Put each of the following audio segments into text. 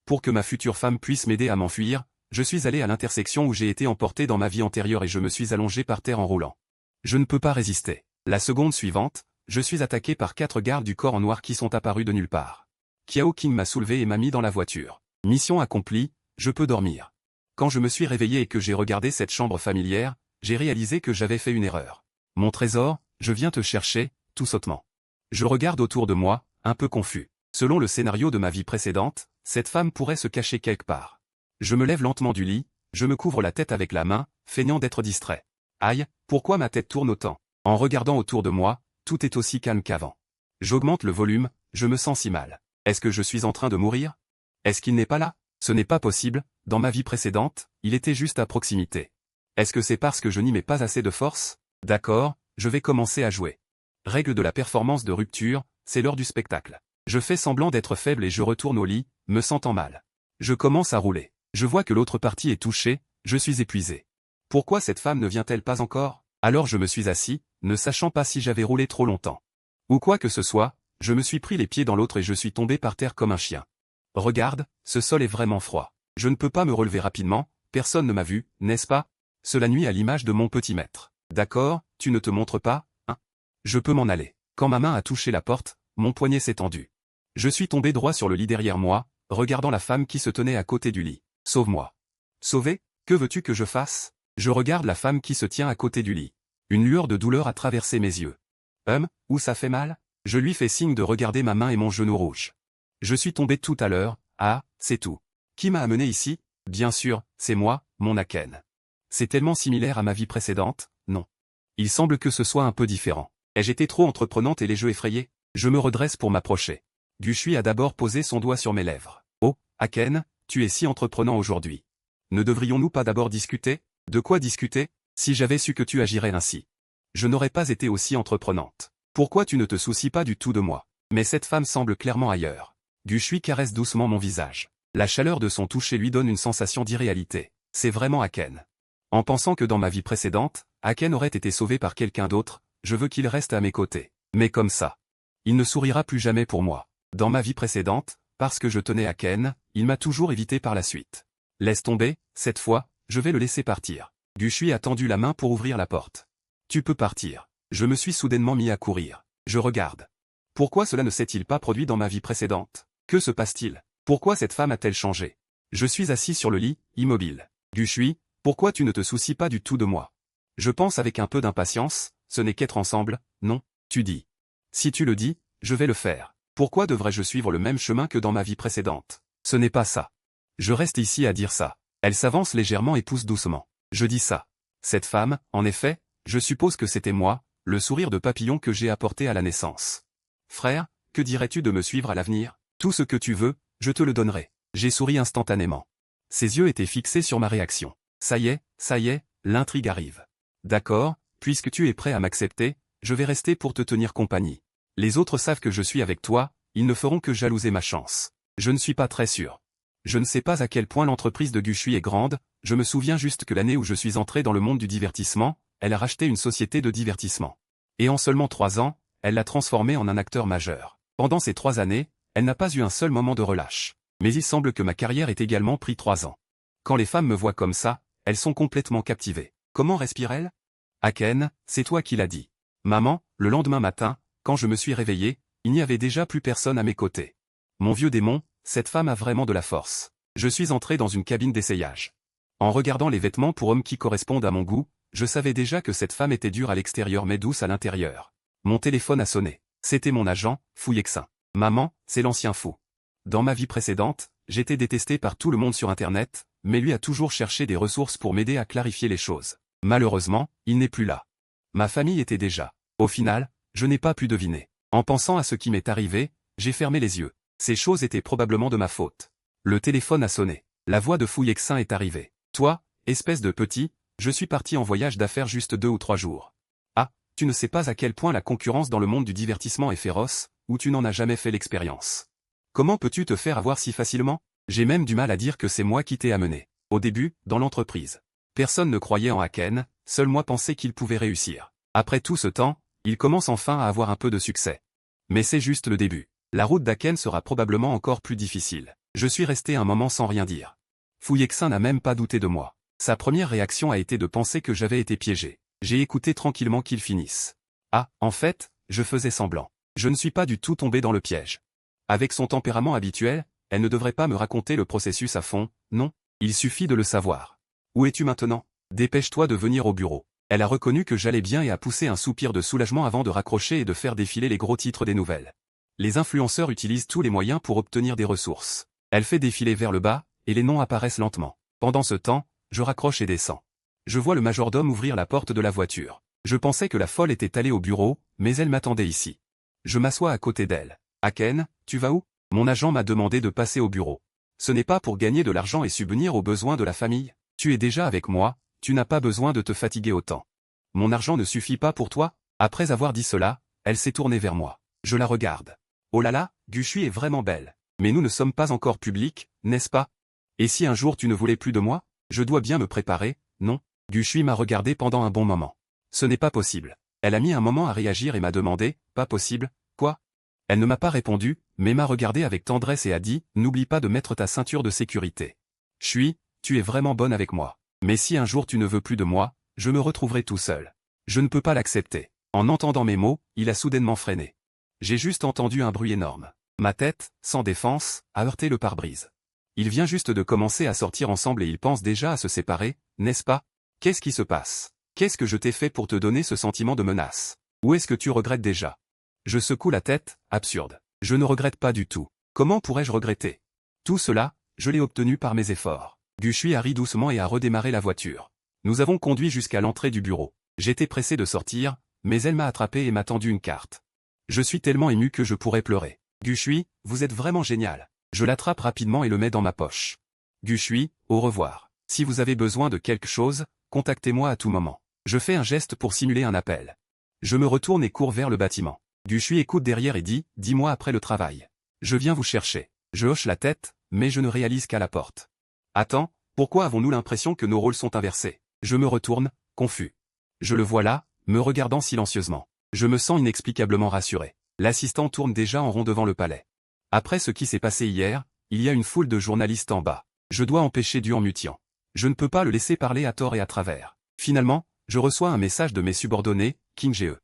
Pour que ma future femme puisse m'aider à m'enfuir, je suis allé à l'intersection où j'ai été emporté dans ma vie antérieure et je me suis allongé par terre en roulant. Je ne peux pas résister. La seconde suivante, je suis attaqué par 4 gardes du corps en noir qui sont apparus de nulle part. Kiao King m'a soulevé et m'a mis dans la voiture. Mission accomplie, je peux dormir. Quand je me suis réveillé et que j'ai regardé cette chambre familière, j'ai réalisé que j'avais fait une erreur. Mon trésor, je viens te chercher, tout sottement. Je regarde autour de moi, un peu confus. Selon le scénario de ma vie précédente, cette femme pourrait se cacher quelque part. Je me lève lentement du lit, je me couvre la tête avec la main, feignant d'être distrait. Aïe, pourquoi ma tête tourne autant? En regardant autour de moi, tout est aussi calme qu'avant. J'augmente le volume, je me sens si mal. Est-ce que je suis en train de mourir? Est-ce qu'il n'est pas là? Ce n'est pas possible, dans ma vie précédente, il était juste à proximité. Est-ce que c'est parce que je n'y mets pas assez de force? D'accord, je vais commencer à jouer. Règle de la performance de rupture, c'est l'heure du spectacle. Je fais semblant d'être faible et je retourne au lit, me sentant mal. Je commence à rouler. Je vois que l'autre partie est touchée, je suis épuisé. Pourquoi cette femme ne vient-elle pas encore? Alors je me suis assis, ne sachant pas si j'avais roulé trop longtemps. Ou quoi que ce soit, je me suis pris les pieds dans l'autre et je suis tombé par terre comme un chien. Regarde, ce sol est vraiment froid. Je ne peux pas me relever rapidement, personne ne m'a vu, n'est-ce pas? Cela nuit à l'image de mon petit maître. D'accord, tu ne te montres pas, hein? Je peux m'en aller. Quand ma main a touché la porte, mon poignet s'est tendu. Je suis tombé droit sur le lit derrière moi, regardant la femme qui se tenait à côté du lit. Sauve-moi. Sauver? Que veux-tu que je fasse? Je regarde la femme qui se tient à côté du lit. Une lueur de douleur a traversé mes yeux. Où ça fait mal? Je lui fais signe de regarder ma main et mon genou rouge. Je suis tombé tout à l'heure, ah, c'est tout. Qui m'a amené ici? Bien sûr, c'est moi, mon Aken. C'est tellement similaire à ma vie précédente, non. Il semble que ce soit un peu différent. Ai-je été trop entreprenante et les jeux effrayés? Je me redresse pour m'approcher. Gushui a d'abord posé son doigt sur mes lèvres. Oh, Aken, tu es si entreprenant aujourd'hui. Ne devrions-nous pas d'abord discuter? De quoi discuter? Si j'avais su que tu agirais ainsi. Je n'aurais pas été aussi entreprenante. Pourquoi tu ne te soucies pas du tout de moi? Mais cette femme semble clairement ailleurs. Gushui caresse doucement mon visage. La chaleur de son toucher lui donne une sensation d'irréalité. C'est vraiment Aken. En pensant que dans ma vie précédente, Aken aurait été sauvé par quelqu'un d'autre, je veux qu'il reste à mes côtés. Mais comme ça. Il ne sourira plus jamais pour moi. Dans ma vie précédente, parce que je tenais Aken, il m'a toujours évité par la suite. Laisse tomber, cette fois, je vais le laisser partir. Gushui a tendu la main pour ouvrir la porte. Tu peux partir. Je me suis soudainement mis à courir. Je regarde. Pourquoi cela ne s'est-il pas produit dans ma vie précédente? Que se passe-t-il? Pourquoi cette femme a-t-elle changé? Je suis assis sur le lit, immobile. Gushui, pourquoi tu ne te soucies pas du tout de moi? Je pense avec un peu d'impatience, ce n'est qu'être ensemble, non? Tu dis. Si tu le dis, je vais le faire. Pourquoi devrais-je suivre le même chemin que dans ma vie précédente? Ce n'est pas ça. Je reste ici à dire ça. Elle s'avance légèrement et pousse doucement. Je dis ça. Cette femme, en effet, je suppose que c'était moi, le sourire de papillon que j'ai apporté à la naissance. Frère, que dirais-tu de me suivre à l'avenir? Tout ce que tu veux, je te le donnerai. J'ai souri instantanément. Ses yeux étaient fixés sur ma réaction. Ça y est, l'intrigue arrive. D'accord, puisque tu es prêt à m'accepter, je vais rester pour te tenir compagnie. Les autres savent que je suis avec toi, ils ne feront que jalouser ma chance. Je ne suis pas très sûr. Je ne sais pas à quel point l'entreprise de Gushui est grande, je me souviens juste que l'année où je suis entré dans le monde du divertissement, elle a racheté une société de divertissement. Et en seulement 3 ans, elle l'a transformée en un acteur majeur. Pendant ces 3 années, elle n'a pas eu un seul moment de relâche. Mais il semble que ma carrière ait également pris 3 ans. Quand les femmes me voient comme ça, elles sont complètement captivées. Comment respire-elle? Aken, c'est toi qui l'as dit. Maman, le lendemain matin, quand je me suis réveillé, il n'y avait déjà plus personne à mes côtés. Mon vieux démon, cette femme a vraiment de la force. Je suis entré dans une cabine d'essayage. En regardant les vêtements pour hommes qui correspondent à mon goût, je savais déjà que cette femme était dure à l'extérieur mais douce à l'intérieur. Mon téléphone a sonné. C'était mon agent, Fu Yexin. Maman, c'est l'ancien fou. Dans ma vie précédente, j'étais détesté par tout le monde sur Internet, mais lui a toujours cherché des ressources pour m'aider à clarifier les choses. Malheureusement, il n'est plus là. Ma famille était déjà. Au final, je n'ai pas pu deviner. En pensant à ce qui m'est arrivé, j'ai fermé les yeux. Ces choses étaient probablement de ma faute. Le téléphone a sonné. La voix de Fu Yexin est arrivée. Toi, espèce de petit, je suis parti en voyage d'affaires juste 2 ou 3 jours. Ah, tu ne sais pas à quel point la concurrence dans le monde du divertissement est féroce, ou tu n'en as jamais fait l'expérience. Comment peux-tu te faire avoir si facilement? J'ai même du mal à dire que c'est moi qui t'ai amené. Au début, dans l'entreprise. Personne ne croyait en Aken, seul moi pensais qu'il pouvait réussir. Après tout ce temps, il commence enfin à avoir un peu de succès. Mais c'est juste le début. La route d'Aken sera probablement encore plus difficile. Je suis resté un moment sans rien dire. Fu Yexin n'a même pas douté de moi. Sa première réaction a été de penser que j'avais été piégé. J'ai écouté tranquillement qu'il finisse. Ah, en fait, je faisais semblant. Je ne suis pas du tout tombé dans le piège. Avec son tempérament habituel, elle ne devrait pas me raconter le processus à fond, non, il suffit de le savoir. Où es-tu maintenant? Dépêche-toi de venir au bureau. Elle a reconnu que j'allais bien et a poussé un soupir de soulagement avant de raccrocher et de faire défiler les gros titres des nouvelles. Les influenceurs utilisent tous les moyens pour obtenir des ressources. Elle fait défiler vers le bas, et les noms apparaissent lentement. Pendant ce temps, je raccroche et descends. Je vois le majordome ouvrir la porte de la voiture. Je pensais que la folle était allée au bureau, mais elle m'attendait ici. Je m'assois à côté d'elle. Aken, tu vas où? Mon agent m'a demandé de passer au bureau. Ce n'est pas pour gagner de l'argent et subvenir aux besoins de la famille. Tu es déjà avec moi, tu n'as pas besoin de te fatiguer autant. Mon argent ne suffit pas pour toi? Après avoir dit cela, elle s'est tournée vers moi. Je la regarde. Oh là là, Gushui est vraiment belle. Mais nous ne sommes pas encore publics, n'est-ce pas? Et si un jour tu ne voulais plus de moi? Je dois bien me préparer, non? Gushui m'a regardé pendant un bon moment. Ce n'est pas possible. Elle a mis un moment à réagir et m'a demandé, pas possible, quoi? Elle ne m'a pas répondu, mais m'a regardé avec tendresse et a dit, n'oublie pas de mettre ta ceinture de sécurité. Chui, tu es vraiment bonne avec moi. Mais si un jour tu ne veux plus de moi, je me retrouverai tout seul. Je ne peux pas l'accepter. En entendant mes mots, il a soudainement freiné. J'ai juste entendu un bruit énorme. Ma tête, sans défense, a heurté le pare-brise. Il vient juste de commencer à sortir ensemble et ils pensent déjà à se séparer, n'est-ce pas? Qu'est-ce qui se passe? Qu'est-ce que je t'ai fait pour te donner ce sentiment de menace? Ou est-ce que tu regrettes déjà? Je secoue la tête, absurde. Je ne regrette pas du tout. Comment pourrais-je regretter? Tout cela, je l'ai obtenu par mes efforts. Gushui a ri doucement et a redémarré la voiture. Nous avons conduit jusqu'à l'entrée du bureau. J'étais pressé de sortir, mais elle m'a attrapé et m'a tendu une carte. Je suis tellement ému que je pourrais pleurer. Gushui, vous êtes vraiment génial. Je l'attrape rapidement et le mets dans ma poche. Gushui, au revoir. Si vous avez besoin de quelque chose, contactez-moi à tout moment. Je fais un geste pour simuler un appel. Je me retourne et cours vers le bâtiment. Gushui écoute derrière et dit, dis-moi après le travail. Je viens vous chercher. Je hoche la tête, mais je ne réalise qu'à la porte. Attends, pourquoi avons-nous l'impression que nos rôles sont inversés? Je me retourne, confus. Je le vois là, me regardant silencieusement. Je me sens inexplicablement rassuré. L'assistant tourne déjà en rond devant le palais. Après ce qui s'est passé hier, il y a une foule de journalistes en bas. Je dois empêcher Duan Mutian. Je ne peux pas le laisser parler à tort et à travers. Finalement, je reçois un message de mes subordonnés, King Ge.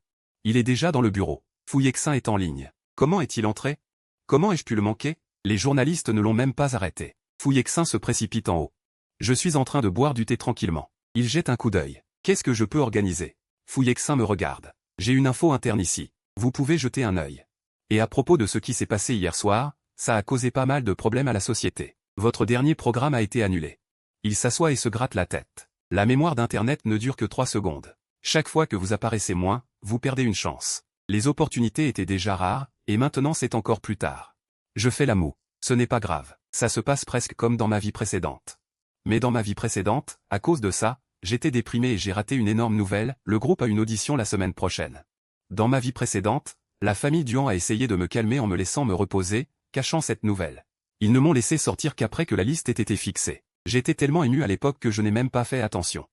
Il est déjà dans le bureau. Fu Yexin est en ligne. Comment est-il entré? Comment ai-je pu le manquer? Les journalistes ne l'ont même pas arrêté. Fu Yexin se précipite en haut. Je suis en train de boire du thé tranquillement. Il jette un coup d'œil. Qu'est-ce que je peux organiser? Fu Yexin me regarde. J'ai une info interne ici. Vous pouvez jeter un œil. Et à propos de ce qui s'est passé hier soir, ça a causé pas mal de problèmes à la société. Votre dernier programme a été annulé. Il s'assoit et se gratte la tête. La mémoire d'Internet ne dure que 3 secondes. Chaque fois que vous apparaissez moins, vous perdez une chance. Les opportunités étaient déjà rares, et maintenant c'est encore plus tard. Je fais la moue. Ce n'est pas grave. Ça se passe presque comme dans ma vie précédente. Mais dans ma vie précédente, à cause de ça, j'étais déprimé et j'ai raté une énorme nouvelle, le groupe a une audition la semaine prochaine. Dans ma vie précédente, la famille Duan a essayé de me calmer en me laissant me reposer, cachant cette nouvelle. Ils ne m'ont laissé sortir qu'après que la liste ait été fixée. J'étais tellement ému à l'époque que je n'ai même pas fait attention.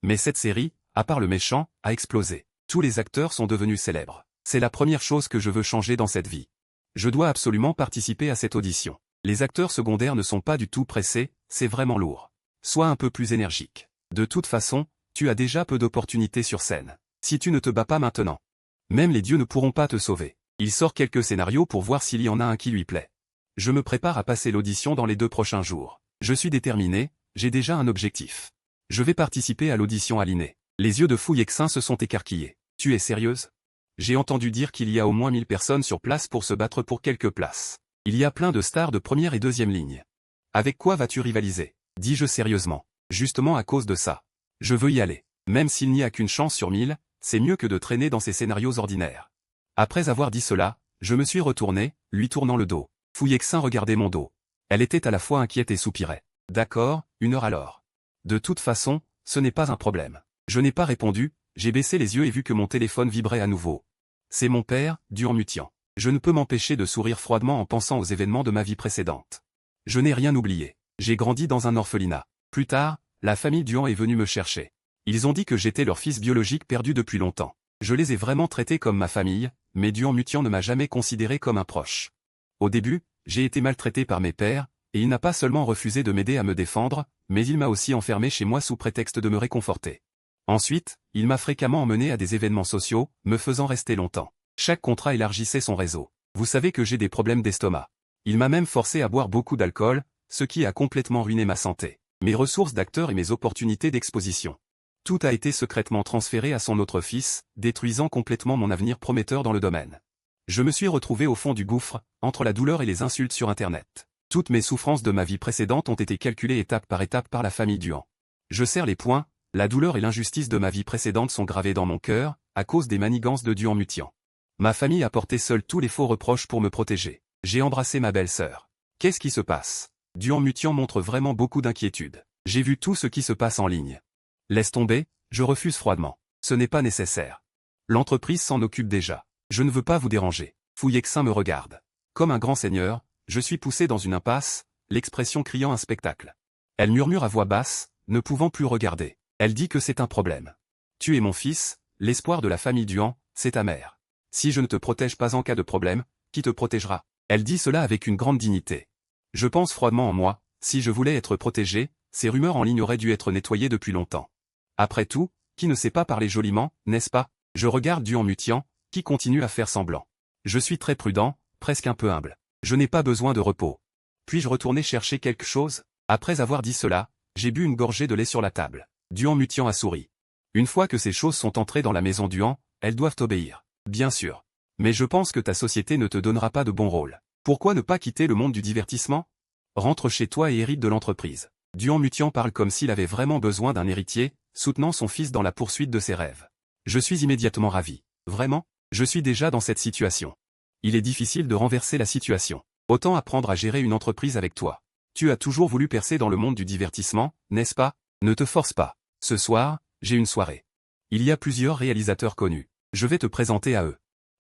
Mais cette série, à part le méchant, a explosé. Tous les acteurs sont devenus célèbres. C'est la première chose que je veux changer dans cette vie. Je dois absolument participer à cette audition. Les acteurs secondaires ne sont pas du tout pressés, c'est vraiment lourd. Sois un peu plus énergique. De toute façon, tu as déjà peu d'opportunités sur scène. Si tu ne te bats pas maintenant, même les dieux ne pourront pas te sauver. Il sort quelques scénarios pour voir s'il y en a un qui lui plaît. Je me prépare à passer l'audition dans les 2 prochains jours. Je suis déterminé, j'ai déjà un objectif. Je vais participer à l'audition à l'INE. Les yeux de Fu Yexin se sont écarquillés. Tu es sérieuse? J'ai entendu dire qu'il y a au moins 1000 personnes sur place pour se battre pour quelques places. Il y a plein de stars de première et deuxième ligne. Avec quoi vas-tu rivaliser? Dis-je sérieusement. Justement à cause de ça. Je veux y aller. Même s'il n'y a qu'une chance sur 1000, c'est mieux que de traîner dans ces scénarios ordinaires. Après avoir dit cela, je me suis retourné, lui tournant le dos. Fu Yexin regardait mon dos. Elle était à la fois inquiète et soupirait. D'accord, 1 heure alors. De toute façon, ce n'est pas un problème. Je n'ai pas répondu, j'ai baissé les yeux et vu que mon téléphone vibrait à nouveau. C'est mon père, Duan Mutian. Je ne peux m'empêcher de sourire froidement en pensant aux événements de ma vie précédente. Je n'ai rien oublié. J'ai grandi dans un orphelinat. Plus tard, la famille Duan est venue me chercher. Ils ont dit que j'étais leur fils biologique perdu depuis longtemps. Je les ai vraiment traités comme ma famille, mais Duan Mutian ne m'a jamais considéré comme un proche. Au début, j'ai été maltraité par mes pères, Et il n'a pas seulement refusé de m'aider à me défendre, mais il m'a aussi enfermé chez moi sous prétexte de me réconforter. Ensuite, il m'a fréquemment emmené à des événements sociaux, me faisant rester longtemps. Chaque contrat élargissait son réseau. Vous savez que j'ai des problèmes d'estomac. Il m'a même forcé à boire beaucoup d'alcool, ce qui a complètement ruiné ma santé, mes ressources d'acteur et mes opportunités d'exposition. Tout a été secrètement transféré à son autre fils, détruisant complètement mon avenir prometteur dans le domaine. Je me suis retrouvé au fond du gouffre, entre la douleur et les insultes sur Internet. Toutes mes souffrances de ma vie précédente ont été calculées étape par la famille Duhan. Je serre les poings, la douleur et l'injustice de ma vie précédente sont gravées dans mon cœur, à cause des manigances de Duhan-Mutian. Ma famille a porté seule tous les faux reproches pour me protéger. J'ai embrassé ma belle-sœur. Qu'est-ce qui se passe? Duhan-Mutian montre vraiment beaucoup d'inquiétude. J'ai vu tout ce qui se passe en ligne. Laisse tomber, je refuse froidement. Ce n'est pas nécessaire. L'entreprise s'en occupe déjà. Je ne veux pas vous déranger. Fouillexin me regarde. Comme un grand seigneur, je suis poussé dans une impasse, l'expression criant un spectacle. Elle murmure à voix basse, ne pouvant plus regarder. Elle dit que c'est un problème. Tu es mon fils, l'espoir de la famille Duhan, c'est ta mère. Si je ne te protège pas en cas de problème, qui te protégera? Elle dit cela avec une grande dignité. Je pense froidement en moi, si je voulais être protégé, ces rumeurs en ligne auraient dû être nettoyées depuis longtemps. Après tout, qui ne sait pas parler joliment, n'est-ce pas? Je regarde Duhan-Mutian, qui continue à faire semblant. Je suis très prudent, presque un peu humble. Je n'ai pas besoin de repos. Puis-je retourner chercher quelque chose? Après avoir dit cela, j'ai bu une gorgée de lait sur la table. Duhan-Mutian a souri. Une fois que ces choses sont entrées dans la maison Duhan, elles doivent obéir. Bien sûr. Mais je pense que ta société ne te donnera pas de bon rôle. Pourquoi ne pas quitter le monde du divertissement? Rentre chez toi et hérite de l'entreprise. Duhan-Mutian parle comme s'il avait vraiment besoin d'un héritier, soutenant son fils dans la poursuite de ses rêves. Je suis immédiatement ravi. Vraiment? Je suis déjà dans cette situation. Il est difficile de renverser la situation. Autant apprendre à gérer une entreprise avec toi. Tu as toujours voulu percer dans le monde du divertissement, n'est-ce pas? Ne te force pas. Ce soir, j'ai une soirée. Il y a plusieurs réalisateurs connus. Je vais te présenter à eux.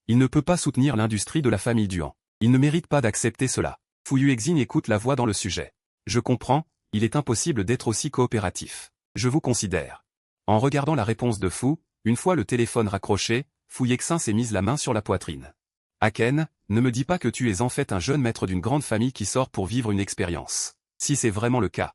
Il ne peut pas soutenir l'industrie de la famille Duhan. Il ne mérite pas d'accepter cela. Fuyuexin écoute la voix dans le sujet. Je comprends, il est impossible d'être aussi coopératif. Je vous considère. En regardant la réponse de Fu, une fois le téléphone raccroché, Fuyexin s'est mise la main sur la poitrine. Aken, ne me dis pas que tu es en fait un jeune maître d'une grande famille qui sort pour vivre une expérience. Si c'est vraiment le cas.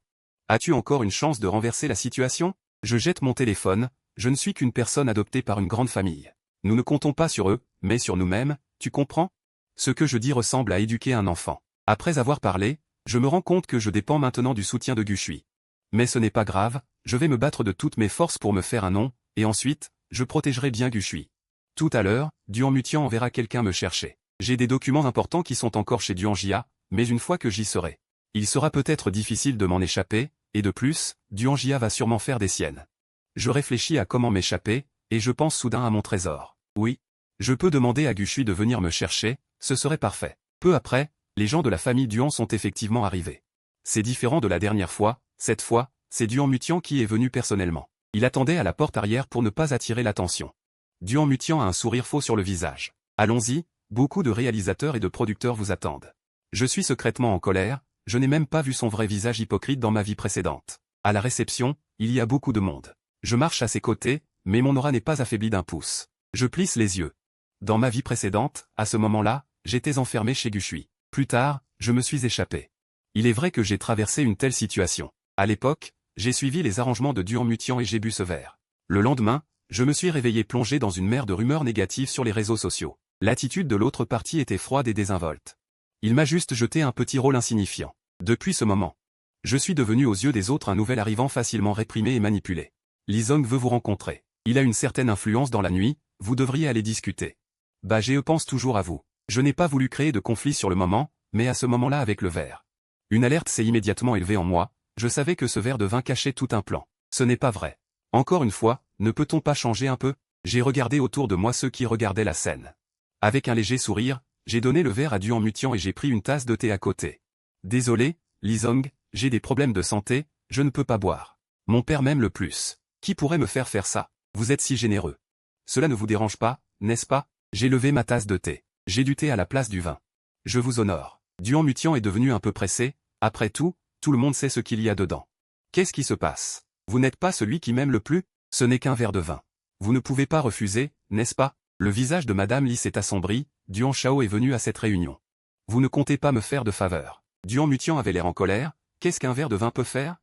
As-tu encore une chance de renverser la situation? Je jette mon téléphone, je ne suis qu'une personne adoptée par une grande famille. Nous ne comptons pas sur eux, mais sur nous-mêmes, tu comprends? Ce que je dis ressemble à éduquer un enfant. Après avoir parlé, je me rends compte que je dépends maintenant du soutien de Gushui. Mais ce n'est pas grave, je vais me battre de toutes mes forces pour me faire un nom, et ensuite, je protégerai bien Gushui. Tout à l'heure, Duhan-Mutian enverra quelqu'un me chercher. J'ai des documents importants qui sont encore chez Duhan-Jia, mais une fois que j'y serai, il sera peut-être difficile de m'en échapper, et de plus, Duhan-Jia va sûrement faire des siennes. Je réfléchis à comment m'échapper, et je pense soudain à mon trésor. Oui. Je peux demander à Gushui de venir me chercher, ce serait parfait. Peu après, les gens de la famille Duhan sont effectivement arrivés. C'est différent de la dernière fois, cette fois, c'est Duhan-Mutian qui est venu personnellement. Il attendait à la porte arrière pour ne pas attirer l'attention. Duhan-Mutian a un sourire faux sur le visage. Allons-y, beaucoup de réalisateurs et de producteurs vous attendent. Je suis secrètement en colère, je n'ai même pas vu son vrai visage hypocrite dans ma vie précédente. À la réception, il y a beaucoup de monde. Je marche à ses côtés, mais mon aura n'est pas affaiblie d'un pouce. Je plisse les yeux. Dans ma vie précédente, à ce moment-là, j'étais enfermé chez Gushui. Plus tard, je me suis échappé. Il est vrai que j'ai traversé une telle situation. À l'époque, j'ai suivi les arrangements de Duhan-Mutian et j'ai bu ce verre. Le lendemain, je me suis réveillé plongé dans une mer de rumeurs négatives sur les réseaux sociaux. L'attitude de l'autre partie était froide et désinvolte. Il m'a juste jeté un petit rôle insignifiant. Depuis ce moment, je suis devenu aux yeux des autres un nouvel arrivant facilement réprimé et manipulé. Lee Zong veut vous rencontrer. Il a une certaine influence dans la nuit, vous devriez aller discuter. Je pense toujours à vous. Je n'ai pas voulu créer de conflit sur le moment, mais à ce moment-là avec le verre. Une alerte s'est immédiatement élevée en moi, je savais que ce verre de vin cachait tout un plan. Ce n'est pas vrai. Encore une fois, ne peut-on pas changer un peu? J'ai regardé autour de moi ceux qui regardaient la scène. Avec un léger sourire, j'ai donné le verre à Duhan-Mutian et j'ai pris une tasse de thé à côté. Désolé, Lee Zong, j'ai des problèmes de santé, je ne peux pas boire. Mon père m'aime le plus. Qui pourrait me faire ça? Vous êtes si généreux. Cela ne vous dérange pas, n'est-ce pas? J'ai levé ma tasse de thé. J'ai du thé à la place du vin. Je vous honore. Duhan-Mutian est devenu un peu pressé, après tout le monde sait ce qu'il y a dedans. Qu'est-ce qui se passe? Vous n'êtes pas celui qui m'aime le plus? Ce n'est qu'un verre de vin. Vous ne pouvez pas refuser, n'est-ce pas? Le visage de Madame Lee s'est assombri, Duhan Shao est venu à cette réunion. Vous ne comptez pas me faire de faveur. Duan Mutian avait l'air en colère. Qu'est-ce qu'un verre de vin peut faire?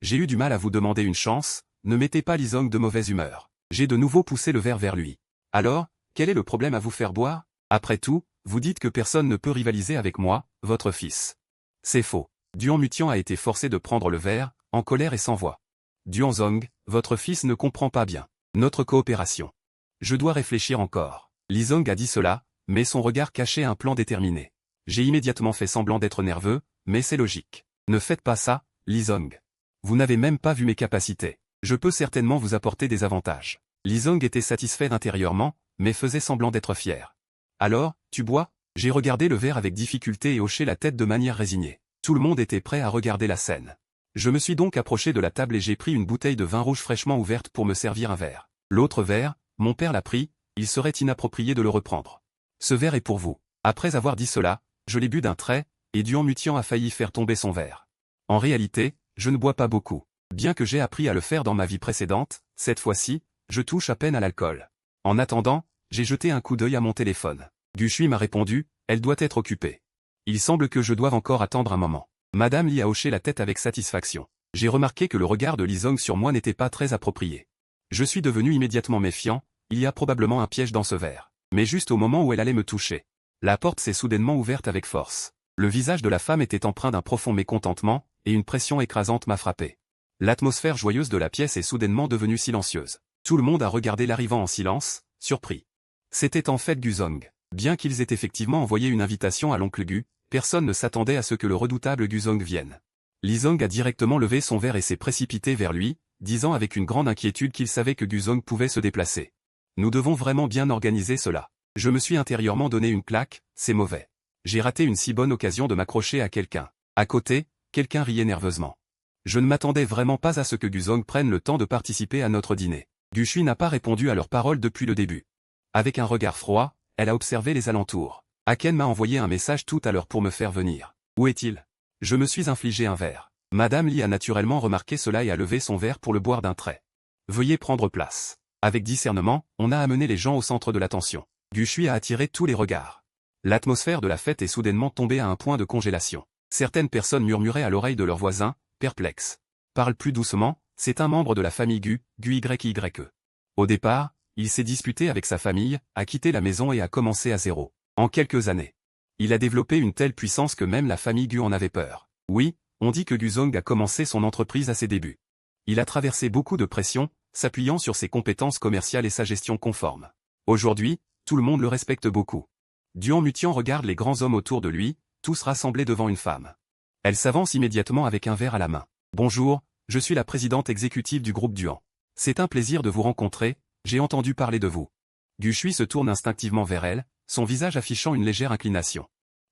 J'ai eu du mal à vous demander une chance, ne mettez pas Li Zong de mauvaise humeur. J'ai de nouveau poussé le verre vers lui. Alors, quel est le problème à vous faire boire? Après tout, vous dites que personne ne peut rivaliser avec moi, votre fils. C'est faux. Duan Mutian a été forcé de prendre le verre, en colère et sans voix. Duan Zong, votre fils ne comprend pas bien notre coopération. Je dois réfléchir encore. Li Zong a dit cela, mais son regard cachait un plan déterminé. J'ai immédiatement fait semblant d'être nerveux, mais c'est logique. Ne faites pas ça, Li Zong. Vous n'avez même pas vu mes capacités. Je peux certainement vous apporter des avantages. Li Zong était satisfait intérieurement, mais faisait semblant d'être fier. Alors, tu bois? J'ai regardé le verre avec difficulté et hoché la tête de manière résignée. Tout le monde était prêt à regarder la scène. Je me suis donc approché de la table et j'ai pris une bouteille de vin rouge fraîchement ouverte pour me servir un verre. L'autre verre, mon père l'a pris, il serait inapproprié de le reprendre. Ce verre est pour vous. Après avoir dit cela, je l'ai bu d'un trait, et Duan Mutian a failli faire tomber son verre. En réalité, je ne bois pas beaucoup. Bien que j'ai appris à le faire dans ma vie précédente, cette fois-ci, je touche à peine à l'alcool. En attendant, j'ai jeté un coup d'œil à mon téléphone. Gu Shui m'a répondu, elle doit être occupée. Il semble que je doive encore attendre un moment. Madame Li a hoché la tête avec satisfaction. J'ai remarqué que le regard de Li Zong sur moi n'était pas très approprié. Je suis devenu immédiatement méfiant, il y a probablement un piège dans ce verre. Mais juste au moment où elle allait me toucher, la porte s'est soudainement ouverte avec force. Le visage de la femme était empreint d'un profond mécontentement, et une pression écrasante m'a frappé. L'atmosphère joyeuse de la pièce est soudainement devenue silencieuse. Tout le monde a regardé l'arrivant en silence, surpris. C'était en fait Gu Zong. Bien qu'ils aient effectivement envoyé une invitation à l'oncle Gu, personne ne s'attendait à ce que le redoutable Gu Zong vienne. Li Zong a directement levé son verre et s'est précipité vers lui, disant avec une grande inquiétude qu'il savait que Gu Zong pouvait se déplacer. Nous devons vraiment bien organiser cela. Je me suis intérieurement donné une claque, c'est mauvais. J'ai raté une si bonne occasion de m'accrocher à quelqu'un. À côté, quelqu'un riait nerveusement. Je ne m'attendais vraiment pas à ce que Gu Zong prenne le temps de participer à notre dîner. Gu Shui n'a pas répondu à leurs paroles depuis le début. Avec un regard froid, elle a observé les alentours. Aken m'a envoyé un message tout à l'heure pour me faire venir. Où est-il? Je me suis infligé un verre. Madame Li a naturellement remarqué cela et a levé son verre pour le boire d'un trait. Veuillez prendre place. Avec discernement, on a amené les gens au centre de l'attention. Gu Shui a attiré tous les regards. L'atmosphère de la fête est soudainement tombée à un point de congélation. Certaines personnes murmuraient à l'oreille de leurs voisins, perplexes. Parle plus doucement, c'est un membre de la famille Gu, Gu YYE. Au départ, il s'est disputé avec sa famille, a quitté la maison et a commencé à zéro. En quelques années. Il a développé une telle puissance que même la famille Gu en avait peur. Oui, on dit que Gu Zong a commencé son entreprise à ses débuts. Il a traversé beaucoup de pression, s'appuyant sur ses compétences commerciales et sa gestion conforme. Aujourd'hui, tout le monde le respecte beaucoup. Duan Mutian regarde les grands hommes autour de lui, tous rassemblés devant une femme. Elle s'avance immédiatement avec un verre à la main. Bonjour, je suis la présidente exécutive du groupe Duan. C'est un plaisir de vous rencontrer, j'ai entendu parler de vous. Gu Shui se tourne instinctivement vers elle, son visage affichant une légère inclination.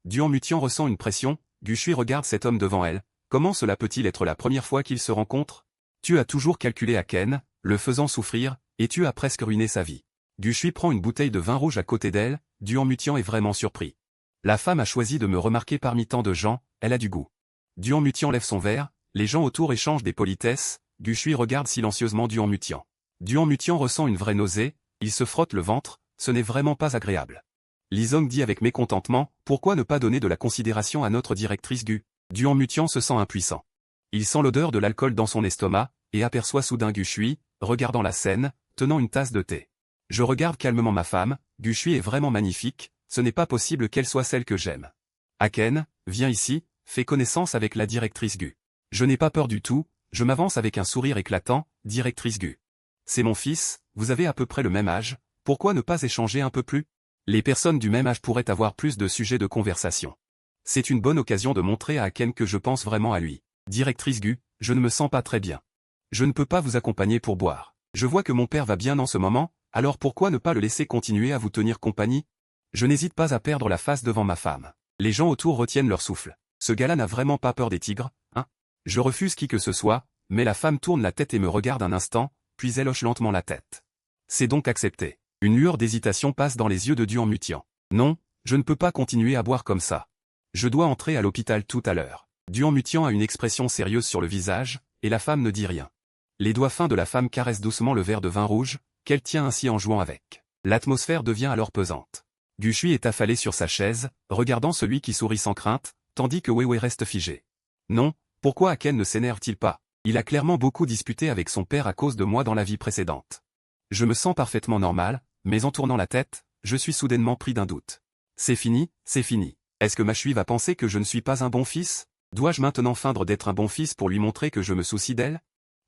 Duan Mutian ressent une pression, Gu Shui regarde cet homme devant elle, comment cela peut-il être la première fois qu'ils se rencontrent? Tu as toujours calculé Aken, le faisant souffrir, et tu as presque ruiné sa vie. Gu Shui prend une bouteille de vin rouge à côté d'elle, Duan Mutian est vraiment surpris. La femme a choisi de me remarquer parmi tant de gens, elle a du goût. Duan Mutian lève son verre, les gens autour échangent des politesses, Gu Shui regarde silencieusement Duan Mutian. Duan Mutian ressent une vraie nausée, il se frotte le ventre, ce n'est vraiment pas agréable. Li Zong dit avec mécontentement, pourquoi ne pas donner de la considération à notre directrice Gu? Duan Mutian se sent impuissant. Il sent l'odeur de l'alcool dans son estomac, et aperçoit soudain Gu Shui, regardant la scène, tenant une tasse de thé. Je regarde calmement ma femme, Gu Shui est vraiment magnifique, ce n'est pas possible qu'elle soit celle que j'aime. Aken, viens ici, fais connaissance avec la directrice Gu. Je n'ai pas peur du tout, je m'avance avec un sourire éclatant, directrice Gu. C'est mon fils, vous avez à peu près le même âge, pourquoi ne pas échanger un peu plus? Les personnes du même âge pourraient avoir plus de sujets de conversation. C'est une bonne occasion de montrer à Aken que je pense vraiment à lui. Directrice Gu, je ne me sens pas très bien. Je ne peux pas vous accompagner pour boire. Je vois que mon père va bien en ce moment, alors pourquoi ne pas le laisser continuer à vous tenir compagnie? Je n'hésite pas à perdre la face devant ma femme. Les gens autour retiennent leur souffle. Ce gars-là n'a vraiment pas peur des tigres, hein? Je refuse qui que ce soit, mais la femme tourne la tête et me regarde un instant, puis elle hoche lentement la tête. C'est donc accepté. Une lueur d'hésitation passe dans les yeux de Duan Mutian. Non, je ne peux pas continuer à boire comme ça. Je dois entrer à l'hôpital tout à l'heure. Duan Mutian a une expression sérieuse sur le visage, et la femme ne dit rien. Les doigts fins de la femme caressent doucement le verre de vin rouge, qu'elle tient ainsi en jouant avec. L'atmosphère devient alors pesante. Gu Shui est affalé sur sa chaise, regardant celui qui sourit sans crainte, tandis que Weiwei reste figé. Non, pourquoi Aken ne s'énerve-t-il pas? Il a clairement beaucoup disputé avec son père à cause de moi dans la vie précédente. Je me sens parfaitement normal, mais en tournant la tête, je suis soudainement pris d'un doute. C'est fini, c'est fini. Est-ce que Mashui va penser que je ne suis pas un bon fils? Dois-je maintenant feindre d'être un bon fils pour lui montrer que je me soucie d'elle?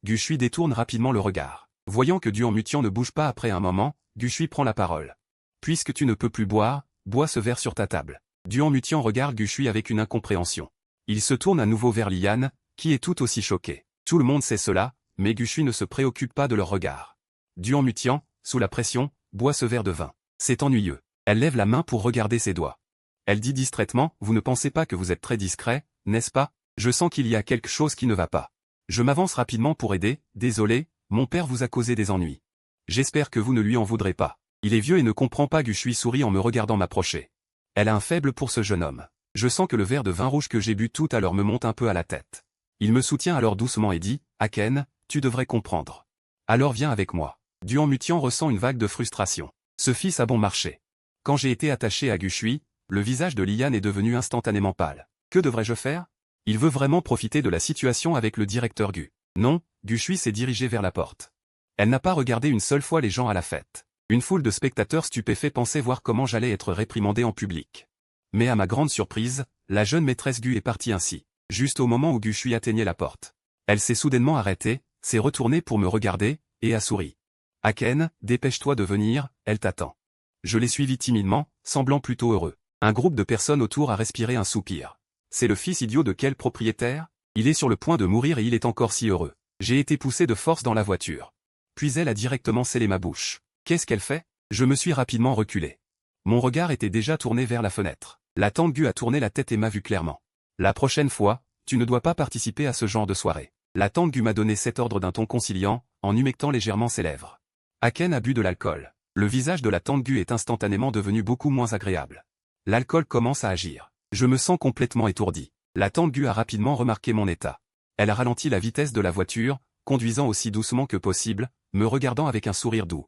Gushui détourne rapidement le regard. Voyant que Duan Mutian ne bouge pas après un moment, Gushui prend la parole. Puisque tu ne peux plus boire, bois ce verre sur ta table. Duan Mutian regarde Gushui avec une incompréhension. Il se tourne à nouveau vers Liane, qui est tout aussi choquée. Tout le monde sait cela, mais Gushui ne se préoccupe pas de leur regard. Duan Mutian, sous la pression, boit ce verre de vin. C'est ennuyeux. Elle lève la main pour regarder ses doigts. Elle dit distraitement, vous ne pensez pas que vous êtes très discret, n'est-ce pas? Je sens qu'il y a quelque chose qui ne va pas. Je m'avance rapidement pour aider, désolé, mon père vous a causé des ennuis. J'espère que vous ne lui en voudrez pas. Il est vieux et ne comprend pas. Gushui sourit en me regardant m'approcher. Elle a un faible pour ce jeune homme. Je sens que le verre de vin rouge que j'ai bu tout à l'heure me monte un peu à la tête. Il me soutient alors doucement et dit, Aken, tu devrais comprendre. Alors viens avec moi. Duan Mutian ressent une vague de frustration. Ce fils a bon marché. Quand j'ai été attaché à Gushui, le visage de Liane est devenu instantanément pâle. Que devrais-je faire? Il veut vraiment profiter de la situation avec le directeur Gu. Non, Gushui s'est dirigée vers la porte. Elle n'a pas regardé une seule fois les gens à la fête. Une foule de spectateurs stupéfaits pensaient voir comment j'allais être réprimandé en public. Mais à ma grande surprise, la jeune maîtresse Gu est partie ainsi, juste au moment où Gushui atteignait la porte. Elle s'est soudainement arrêtée, s'est retournée pour me regarder, et a souri. Aken, dépêche-toi de venir, elle t'attend. Je l'ai suivi timidement, semblant plutôt heureux. Un groupe de personnes autour a respiré un soupir. C'est le fils idiot de quel propriétaire? Il est sur le point de mourir et il est encore si heureux. J'ai été poussé de force dans la voiture. Puis elle a directement scellé ma bouche. Qu'est-ce qu'elle fait? Je me suis rapidement reculé. Mon regard était déjà tourné vers la fenêtre. La tante Gu a tourné la tête et m'a vu clairement. La prochaine fois, tu ne dois pas participer à ce genre de soirée. La tante Gu m'a donné cet ordre d'un ton conciliant, en humectant légèrement ses lèvres. Aken a bu de l'alcool. Le visage de la tante Gu est instantanément devenu beaucoup moins agréable. L'alcool commence à agir. Je me sens complètement étourdi. La tante Gu a rapidement remarqué mon état. Elle a ralenti la vitesse de la voiture, conduisant aussi doucement que possible, me regardant avec un sourire doux.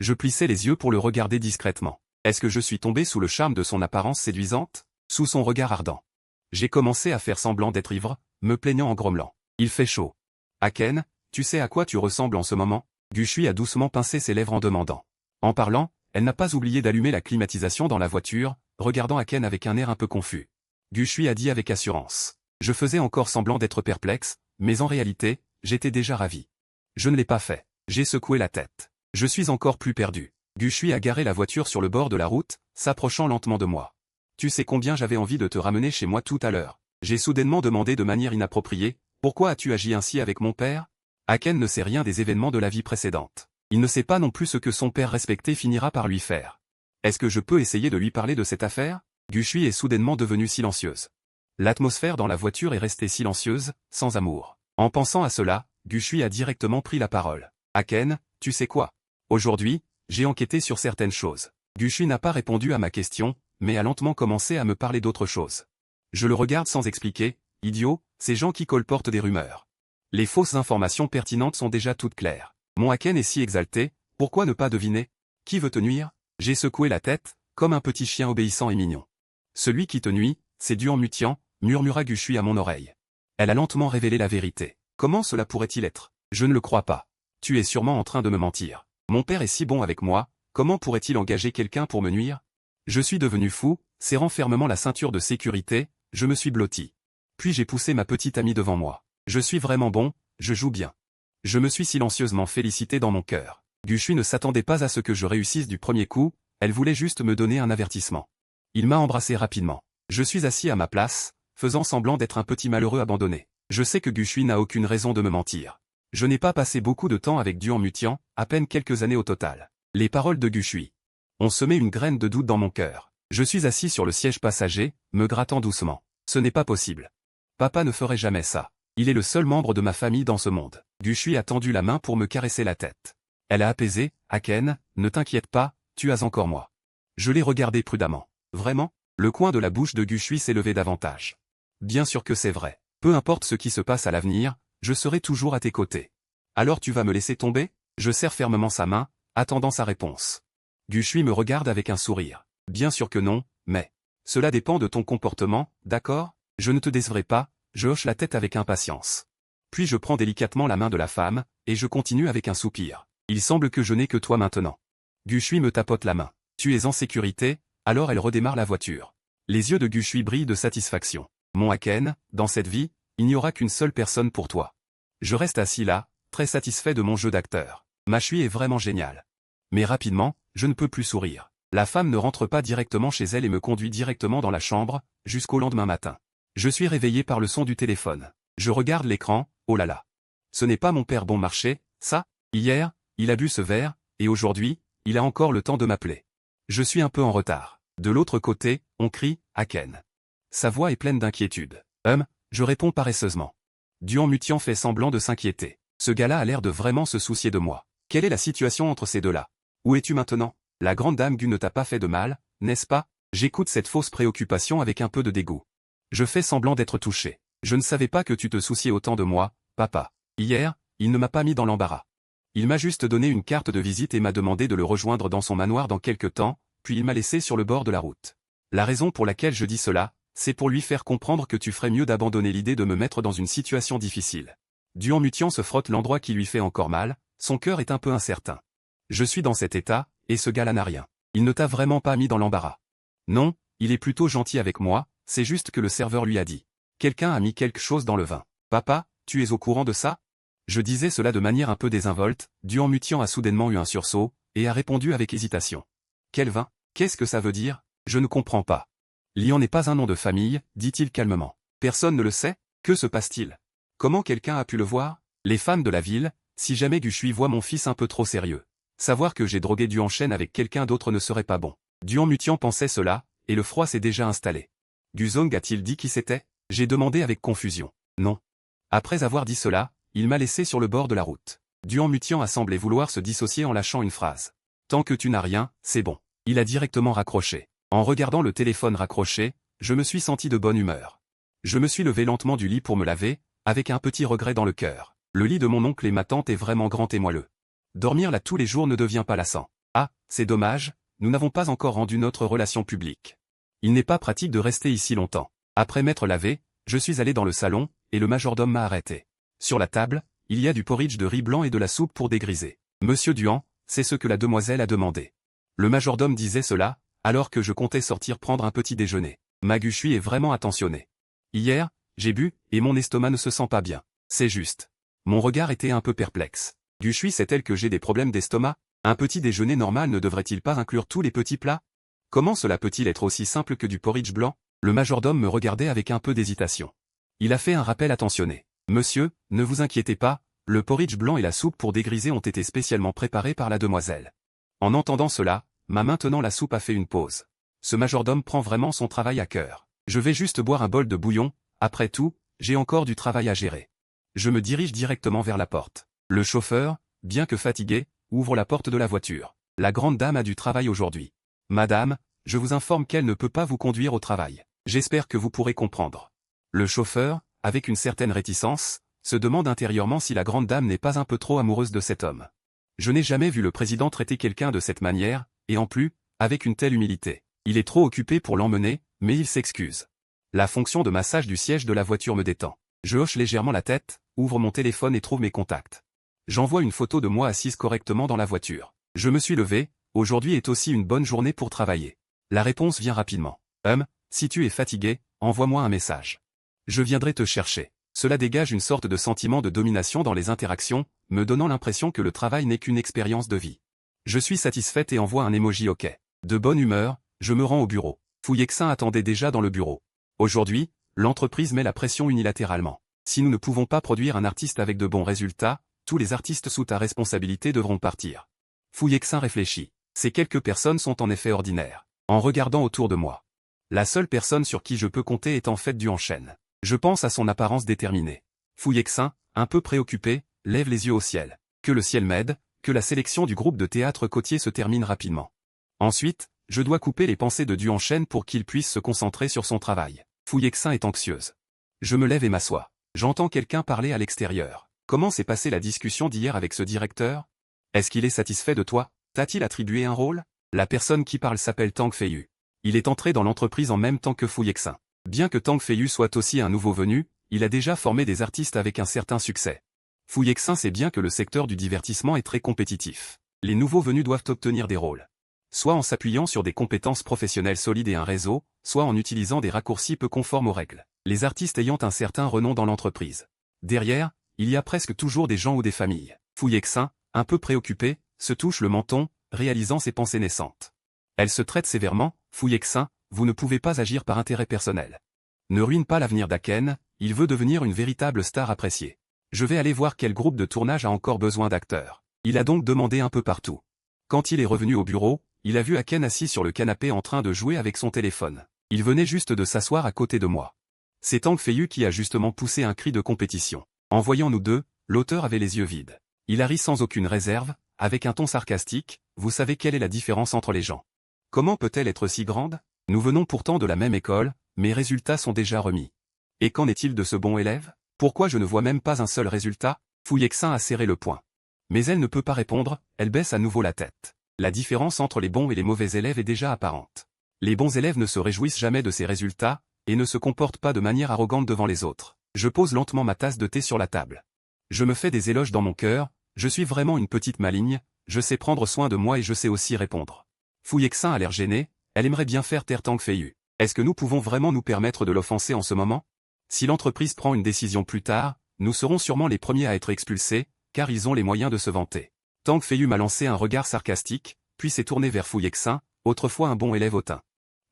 Je plissai les yeux pour le regarder discrètement. Est-ce que je suis tombé sous le charme de son apparence séduisante? Sous son regard ardent. J'ai commencé à faire semblant d'être ivre, me plaignant en grommelant. Il fait chaud. Aken, tu sais à quoi tu ressembles en ce moment? Gushui a doucement pincé ses lèvres en demandant. En parlant, elle n'a pas oublié d'allumer la climatisation dans la voiture, regardant Aken avec un air un peu confus. Gushui a dit avec assurance. Je faisais encore semblant d'être perplexe, mais en réalité, j'étais déjà ravi. Je ne l'ai pas fait. J'ai secoué la tête. Je suis encore plus perdu. Gushui a garé la voiture sur le bord de la route, s'approchant lentement de moi. Tu sais combien j'avais envie de te ramener chez moi tout à l'heure. J'ai soudainement demandé de manière inappropriée, pourquoi as-tu agi ainsi avec mon père? Aken ne sait rien des événements de la vie précédente. Il ne sait pas non plus ce que son père respecté finira par lui faire. Est-ce que je peux essayer de lui parler de cette affaire? Gushui est soudainement devenue silencieuse. L'atmosphère dans la voiture est restée silencieuse, sans amour. En pensant à cela, Gushui a directement pris la parole. Aken, tu sais quoi? Aujourd'hui, j'ai enquêté sur certaines choses. Gushui n'a pas répondu à ma question, mais a lentement commencé à me parler d'autre chose. Je le regarde sans expliquer, idiot, ces gens qui colportent des rumeurs. Les fausses informations pertinentes sont déjà toutes claires. Mon Aken est si exalté, pourquoi ne pas deviner? Qui veut te nuire? J'ai secoué la tête, comme un petit chien obéissant et mignon. Celui qui te nuit, c'est Duan Mutian, murmura Gushui à mon oreille. Elle a lentement révélé la vérité. Comment cela pourrait-il être? Je ne le crois pas. Tu es sûrement en train de me mentir. Mon père est si bon avec moi, comment pourrait-il engager quelqu'un pour me nuire? Je suis devenu fou, serrant fermement la ceinture de sécurité, je me suis blotti. Puis j'ai poussé ma petite amie devant moi. Je suis vraiment bon, je joue bien. Je me suis silencieusement félicité dans mon cœur. Gushui ne s'attendait pas à ce que je réussisse du premier coup, elle voulait juste me donner un avertissement. Il m'a embrassé rapidement. Je suis assis à ma place, faisant semblant d'être un petit malheureux abandonné. Je sais que Gushui n'a aucune raison de me mentir. Je n'ai pas passé beaucoup de temps avec Duan Mutian, à peine quelques années au total. Les paroles de Gushui ont semé une graine de doute dans mon cœur. Je suis assis sur le siège passager, me grattant doucement. Ce n'est pas possible. Papa ne ferait jamais ça. Il est le seul membre de ma famille dans ce monde. Gushui a tendu la main pour me caresser la tête. Elle a apaisé, Aken, ne t'inquiète pas, tu as encore moi. Je l'ai regardé prudemment. Vraiment? Le coin de la bouche de Gushui s'est levé davantage. Bien sûr que c'est vrai. Peu importe ce qui se passe à l'avenir, je serai toujours à tes côtés. Alors tu vas me laisser tomber? Je serre fermement sa main, attendant sa réponse. Gushui me regarde avec un sourire. Bien sûr que non, mais... Cela dépend de ton comportement, d'accord? Je ne te décevrai pas, je hoche la tête avec impatience. Puis je prends délicatement la main de la femme, et je continue avec un soupir. Il semble que je n'ai que toi maintenant. Gushui me tapote la main. Tu es en sécurité, alors elle redémarre la voiture. Les yeux de Gushui brillent de satisfaction. Mon Haken, dans cette vie, il n'y aura qu'une seule personne pour toi. Je reste assis là, très satisfait de mon jeu d'acteur. Ma Shui est vraiment géniale. Mais rapidement, je ne peux plus sourire. La femme ne rentre pas directement chez elle et me conduit directement dans la chambre, jusqu'au lendemain matin. Je suis réveillé par le son du téléphone. Je regarde l'écran, oh là là. Ce n'est pas mon père bon marché, ça? Hier, il a bu ce verre, et aujourd'hui, il a encore le temps de m'appeler. Je suis un peu en retard. De l'autre côté, on crie « Haken ». Sa voix est pleine d'inquiétude. Je réponds paresseusement. Duan Mutian fait semblant de s'inquiéter. Ce gars-là a l'air de vraiment se soucier de moi. Quelle est la situation entre ces deux-là? Où es-tu maintenant? La grande dame Gu ne t'a pas fait de mal, n'est-ce pas? J'écoute cette fausse préoccupation avec un peu de dégoût. Je fais semblant d'être touché. Je ne savais pas que tu te souciais autant de moi, papa. Hier, il ne m'a pas mis dans l'embarras. Il m'a juste donné une carte de visite et m'a demandé de le rejoindre dans son manoir dans quelque temps, puis il m'a laissé sur le bord de la route. La raison pour laquelle je dis cela, c'est pour lui faire comprendre que tu ferais mieux d'abandonner l'idée de me mettre dans une situation difficile. Duan Mutian se frotte l'endroit qui lui fait encore mal, son cœur est un peu incertain. Je suis dans cet état, et ce gars-là n'a rien. Il ne t'a vraiment pas mis dans l'embarras. Non, il est plutôt gentil avec moi, c'est juste que le serveur lui a dit. Quelqu'un a mis quelque chose dans le vin. Papa, tu es au courant de ça? Je disais cela de manière un peu désinvolte, Duan Mutian a soudainement eu un sursaut, et a répondu avec hésitation. Quel vin? Qu'est-ce que ça veut dire? Je ne comprends pas. Lian n'est pas un nom de famille, dit-il calmement. Personne ne le sait? Que se passe-t-il? Comment quelqu'un a pu le voir? Les femmes de la ville, si jamais Gushui voit mon fils un peu trop sérieux. Savoir que j'ai drogué Duan Shen avec quelqu'un d'autre ne serait pas bon. Duan Mutian pensait cela, et le froid s'est déjà installé. Guzong a-t-il dit qui c'était? J'ai demandé avec confusion. Non. Après avoir dit cela, il m'a laissé sur le bord de la route. Duan Mutian a semblé vouloir se dissocier en lâchant une phrase. Tant que tu n'as rien, c'est bon. Il a directement raccroché. En regardant le téléphone raccroché, je me suis senti de bonne humeur. Je me suis levé lentement du lit pour me laver, avec un petit regret dans le cœur. Le lit de mon oncle et ma tante est vraiment grand et moelleux. Dormir là tous les jours ne devient pas lassant. Ah, c'est dommage, nous n'avons pas encore rendu notre relation publique. Il n'est pas pratique de rester ici longtemps. Après m'être lavé, je suis allé dans le salon, et le majordome m'a arrêté. Sur la table, il y a du porridge de riz blanc et de la soupe pour dégriser. Monsieur Duan, c'est ce que la demoiselle a demandé. Le majordome disait cela, alors que je comptais sortir prendre un petit déjeuner. Ma Gushui est vraiment attentionnée. Hier, j'ai bu, et mon estomac ne se sent pas bien. C'est juste. Mon regard était un peu perplexe. Gushui sait-elle que j'ai des problèmes d'estomac? Un petit déjeuner normal ne devrait-il pas inclure tous les petits plats? Comment cela peut-il être aussi simple que du porridge blanc? Le majordome me regardait avec un peu d'hésitation. Il a fait un rappel attentionné. Monsieur, ne vous inquiétez pas, le porridge blanc et la soupe pour dégriser ont été spécialement préparés par la demoiselle. En entendant cela, maintenant la soupe a fait une pause. Ce majordome prend vraiment son travail à cœur. Je vais juste boire un bol de bouillon, après tout, j'ai encore du travail à gérer. Je me dirige directement vers la porte. Le chauffeur, bien que fatigué, ouvre la porte de la voiture. La grande dame a du travail aujourd'hui. Madame, je vous informe qu'elle ne peut pas vous conduire au travail. J'espère que vous pourrez comprendre. Le chauffeur, avec une certaine réticence, se demande intérieurement si la grande dame n'est pas un peu trop amoureuse de cet homme. Je n'ai jamais vu le président traiter quelqu'un de cette manière, et en plus, avec une telle humilité. Il est trop occupé pour l'emmener, mais il s'excuse. La fonction de massage du siège de la voiture me détend. Je hoche légèrement la tête, ouvre mon téléphone et trouve mes contacts. J'envoie une photo de moi assise correctement dans la voiture. Je me suis levé, aujourd'hui est aussi une bonne journée pour travailler. La réponse vient rapidement. Si tu es fatigué, envoie-moi un message. Je viendrai te chercher. Cela dégage une sorte de sentiment de domination dans les interactions, me donnant l'impression que le travail n'est qu'une expérience de vie. Je suis satisfaite et envoie un emoji OK. De bonne humeur, je me rends au bureau. Fu Yexin attendait déjà dans le bureau. Aujourd'hui, l'entreprise met la pression unilatéralement. Si nous ne pouvons pas produire un artiste avec de bons résultats, tous les artistes sous ta responsabilité devront partir. Fu Yexin réfléchit. Ces quelques personnes sont en effet ordinaires. En regardant autour de moi. La seule personne sur qui je peux compter est en fait Duan Shen. Je pense à son apparence déterminée. Fu Yexin, un peu préoccupé, lève les yeux au ciel. Que le ciel m'aide, que la sélection du groupe de théâtre côtier se termine rapidement. Ensuite, je dois couper les pensées de Duan Shen pour qu'il puisse se concentrer sur son travail. Fu Yexin est anxieuse. Je me lève et m'assois. J'entends quelqu'un parler à l'extérieur. Comment s'est passée la discussion d'hier avec ce directeur? Est-ce qu'il est satisfait de toi? T'a-t-il attribué un rôle? La personne qui parle s'appelle Tang Feiyu. Il est entré dans l'entreprise en même temps que Fu Yexin. Bien que Tang Feiyu soit aussi un nouveau venu, il a déjà formé des artistes avec un certain succès. Fu Yexin sait bien que le secteur du divertissement est très compétitif. Les nouveaux venus doivent obtenir des rôles. Soit en s'appuyant sur des compétences professionnelles solides et un réseau, soit en utilisant des raccourcis peu conformes aux règles. Les artistes ayant un certain renom dans l'entreprise. Derrière, il y a presque toujours des gens ou des familles. Fu Yexin, un peu préoccupé, se touche le menton, réalisant ses pensées naissantes. Elle se traite sévèrement, Fu Yexin, vous ne pouvez pas agir par intérêt personnel. Ne ruine pas l'avenir d'Aken, il veut devenir une véritable star appréciée. Je vais aller voir quel groupe de tournage a encore besoin d'acteurs. Il a donc demandé un peu partout. Quand il est revenu au bureau, il a vu Aken assis sur le canapé en train de jouer avec son téléphone. Il venait juste de s'asseoir à côté de moi. C'est Tang Feiyu qui a justement poussé un cri de compétition. En voyant nous deux, l'auteur avait les yeux vides. Il a ri sans aucune réserve, avec un ton sarcastique, vous savez quelle est la différence entre les gens. Comment peut-elle être si grande? Nous venons pourtant de la même école, mes résultats sont déjà remis. Et qu'en est-il de ce bon élève? Pourquoi je ne vois même pas un seul résultat? Fu Yexin a serré le poing. Mais elle ne peut pas répondre, elle baisse à nouveau la tête. La différence entre les bons et les mauvais élèves est déjà apparente. Les bons élèves ne se réjouissent jamais de ces résultats, et ne se comportent pas de manière arrogante devant les autres. Je pose lentement ma tasse de thé sur la table. Je me fais des éloges dans mon cœur, je suis vraiment une petite maligne, je sais prendre soin de moi et je sais aussi répondre. Fu Yexin a l'air gênée, elle aimerait bien faire taire Tang Feiyu. Est-ce que nous pouvons vraiment nous permettre de l'offenser en ce moment? Si l'entreprise prend une décision plus tard, nous serons sûrement les premiers à être expulsés, car ils ont les moyens de se vanter. Tang Feiyu m'a lancé un regard sarcastique, puis s'est tournée vers Fu Yexin, autrefois un bon élève hautain.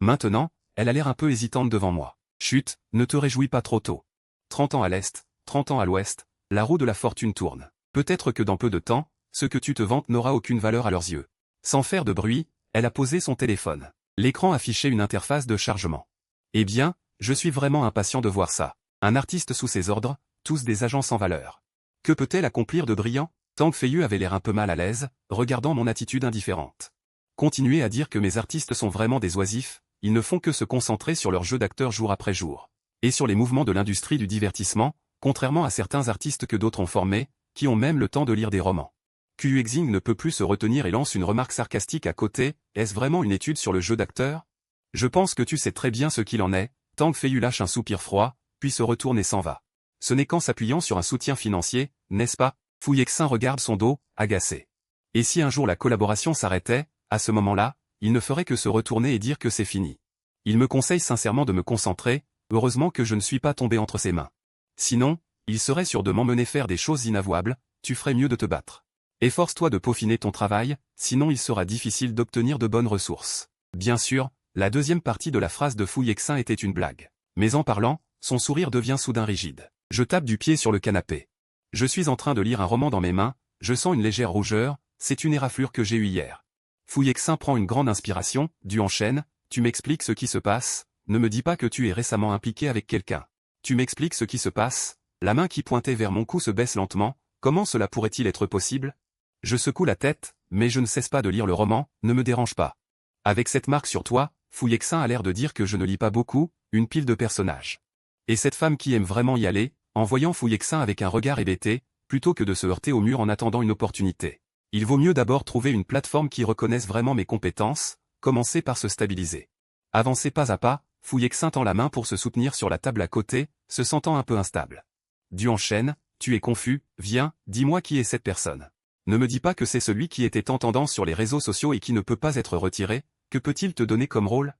Maintenant, elle a l'air un peu hésitante devant moi. Chut, ne te réjouis pas trop tôt. 30 ans à l'est, 30 ans à l'ouest, la roue de la fortune tourne. Peut-être que dans peu de temps, ce que tu te vantes n'aura aucune valeur à leurs yeux. Sans faire de bruit, elle a posé son téléphone. L'écran affichait une interface de chargement. Eh bien, je suis vraiment impatient de voir ça. Un artiste sous ses ordres, tous des agents sans valeur. Que peut-elle accomplir de brillant? Tang Feiyu avait l'air un peu mal à l'aise, regardant mon attitude indifférente. Continuez à dire que mes artistes sont vraiment des oisifs, ils ne font que se concentrer sur leur jeu d'acteur jour après jour. Et sur les mouvements de l'industrie du divertissement, contrairement à certains artistes que d'autres ont formés, qui ont même le temps de lire des romans. Q Exing ne peut plus se retenir et lance une remarque sarcastique à côté, est-ce vraiment une étude sur le jeu d'acteur? Je pense que tu sais très bien ce qu'il en est. Tang Feiyu lâche un soupir froid, puis se retourne et s'en va. Ce n'est qu'en s'appuyant sur un soutien financier, n'est-ce pas? Fu Yexin regarde son dos, agacé. Et si un jour la collaboration s'arrêtait, à ce moment-là, il ne ferait que se retourner et dire que c'est fini. Il me conseille sincèrement de me concentrer, heureusement que je ne suis pas tombé entre ses mains. Sinon, il serait sûr de m'emmener faire des choses inavouables, tu ferais mieux de te battre. Efforce-toi de peaufiner ton travail, sinon il sera difficile d'obtenir de bonnes ressources. Bien sûr, la deuxième partie de la phrase de Fu Yexin était une blague. Mais en parlant, son sourire devient soudain rigide. Je tape du pied sur le canapé. Je suis en train de lire un roman dans mes mains, je sens une légère rougeur, c'est une éraflure que j'ai eue hier. Fu Yexin prend une grande inspiration, du enchaîne, tu m'expliques ce qui se passe, ne me dis pas que tu es récemment impliqué avec quelqu'un. Tu m'expliques ce qui se passe, la main qui pointait vers mon cou se baisse lentement, comment cela pourrait-il être possible? Je secoue la tête, mais je ne cesse pas de lire le roman, ne me dérange pas. Avec cette marque sur toi, Fu Yexin a l'air de dire que je ne lis pas beaucoup, une pile de personnages. Et cette femme qui aime vraiment y aller, en voyant Fu Yexin avec un regard hébété, plutôt que de se heurter au mur en attendant une opportunité. Il vaut mieux d'abord trouver une plateforme qui reconnaisse vraiment mes compétences, commencer par se stabiliser. Avancer pas à pas, Fu Yexin tend la main pour se soutenir sur la table à côté, se sentant un peu instable. Du enchaîne, tu es confus, viens, dis-moi qui est cette personne. Ne me dis pas que c'est celui qui était en tendance sur les réseaux sociaux et qui ne peut pas être retiré, que peut-il te donner comme rôle?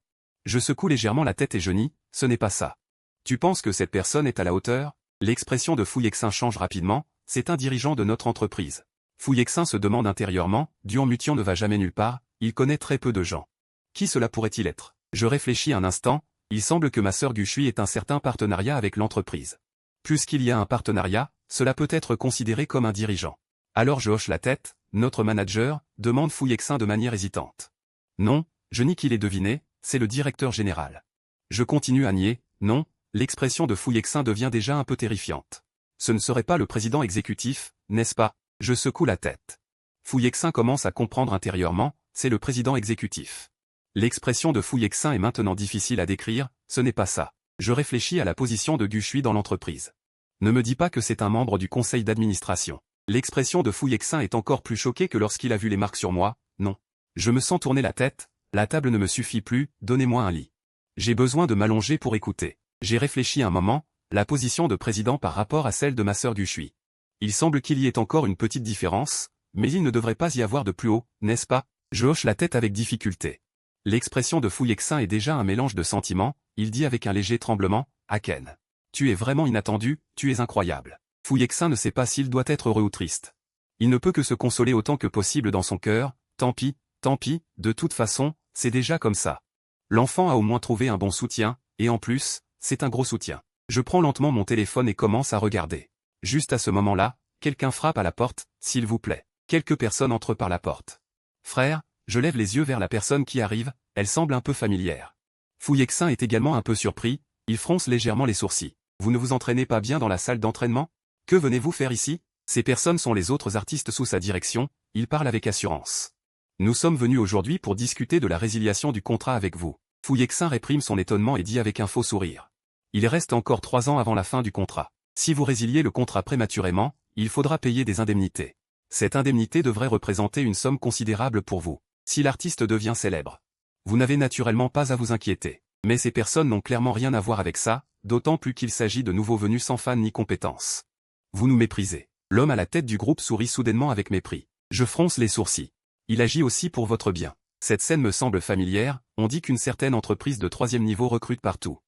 Je secoue légèrement la tête et je nie, ce n'est pas ça. Tu penses que cette personne est à la hauteur? L'expression de Fu Yexin change rapidement, c'est un dirigeant de notre entreprise. Fu Yexin se demande intérieurement, Duan Mutian ne va jamais nulle part, il connaît très peu de gens. Qui cela pourrait-il être? Je réfléchis un instant, il semble que ma sœur Gushui ait un certain partenariat avec l'entreprise. Puisqu'il y a un partenariat, cela peut être considéré comme un dirigeant. Alors je hoche la tête, notre manager, demande Fu Yexin de manière hésitante. Non, je nie qu'il ait deviné, c'est le directeur général. Je continue à nier, non, l'expression de Fu Yexin devient déjà un peu terrifiante. Ce ne serait pas le président exécutif, n'est-ce pas? Je secoue la tête. Fu Yexin commence à comprendre intérieurement, c'est le président exécutif. L'expression de Fu Yexin est maintenant difficile à décrire, ce n'est pas ça. Je réfléchis à la position de Gushui dans l'entreprise. Ne me dis pas que c'est un membre du conseil d'administration. L'expression de Fu Yexin est encore plus choquée que lorsqu'il a vu les marques sur moi, non. Je me sens tourner la tête, la table ne me suffit plus, donnez-moi un lit. J'ai besoin de m'allonger pour écouter. J'ai réfléchi un moment, la position de président par rapport à celle de ma sœur Gushui. Il semble qu'il y ait encore une petite différence, mais il ne devrait pas y avoir de plus haut, n'est-ce pas? Je hoche la tête avec difficulté. L'expression de Fu Yexin est déjà un mélange de sentiments, il dit avec un léger tremblement, Aken. Tu es vraiment inattendu, tu es incroyable. Fu Yexin ne sait pas s'il doit être heureux ou triste. Il ne peut que se consoler autant que possible dans son cœur, tant pis, de toute façon, c'est déjà comme ça. L'enfant a au moins trouvé un bon soutien, et en plus, c'est un gros soutien. Je prends lentement mon téléphone et commence à regarder. Juste à ce moment-là, quelqu'un frappe à la porte, s'il vous plaît. Quelques personnes entrent par la porte. Frère, je lève les yeux vers la personne qui arrive, elle semble un peu familière. Fu Yexin est également un peu surpris, il fronce légèrement les sourcils. Vous ne vous entraînez pas bien dans la salle d'entraînement? Que venez-vous faire ici? Ces personnes sont les autres artistes sous sa direction, il parle avec assurance. Nous sommes venus aujourd'hui pour discuter de la résiliation du contrat avec vous. Fu Yexin réprime son étonnement et dit avec un faux sourire. Il reste encore 3 ans avant la fin du contrat. Si vous résiliez le contrat prématurément, il faudra payer des indemnités. Cette indemnité devrait représenter une somme considérable pour vous. Si l'artiste devient célèbre, vous n'avez naturellement pas à vous inquiéter. Mais ces personnes n'ont clairement rien à voir avec ça, d'autant plus qu'il s'agit de nouveaux venus sans fans ni compétences. Vous nous méprisez. L'homme à la tête du groupe sourit soudainement avec mépris. Je fronce les sourcils. Il agit aussi pour votre bien. Cette scène me semble familière, on dit qu'une certaine entreprise de 3e niveau recrute partout.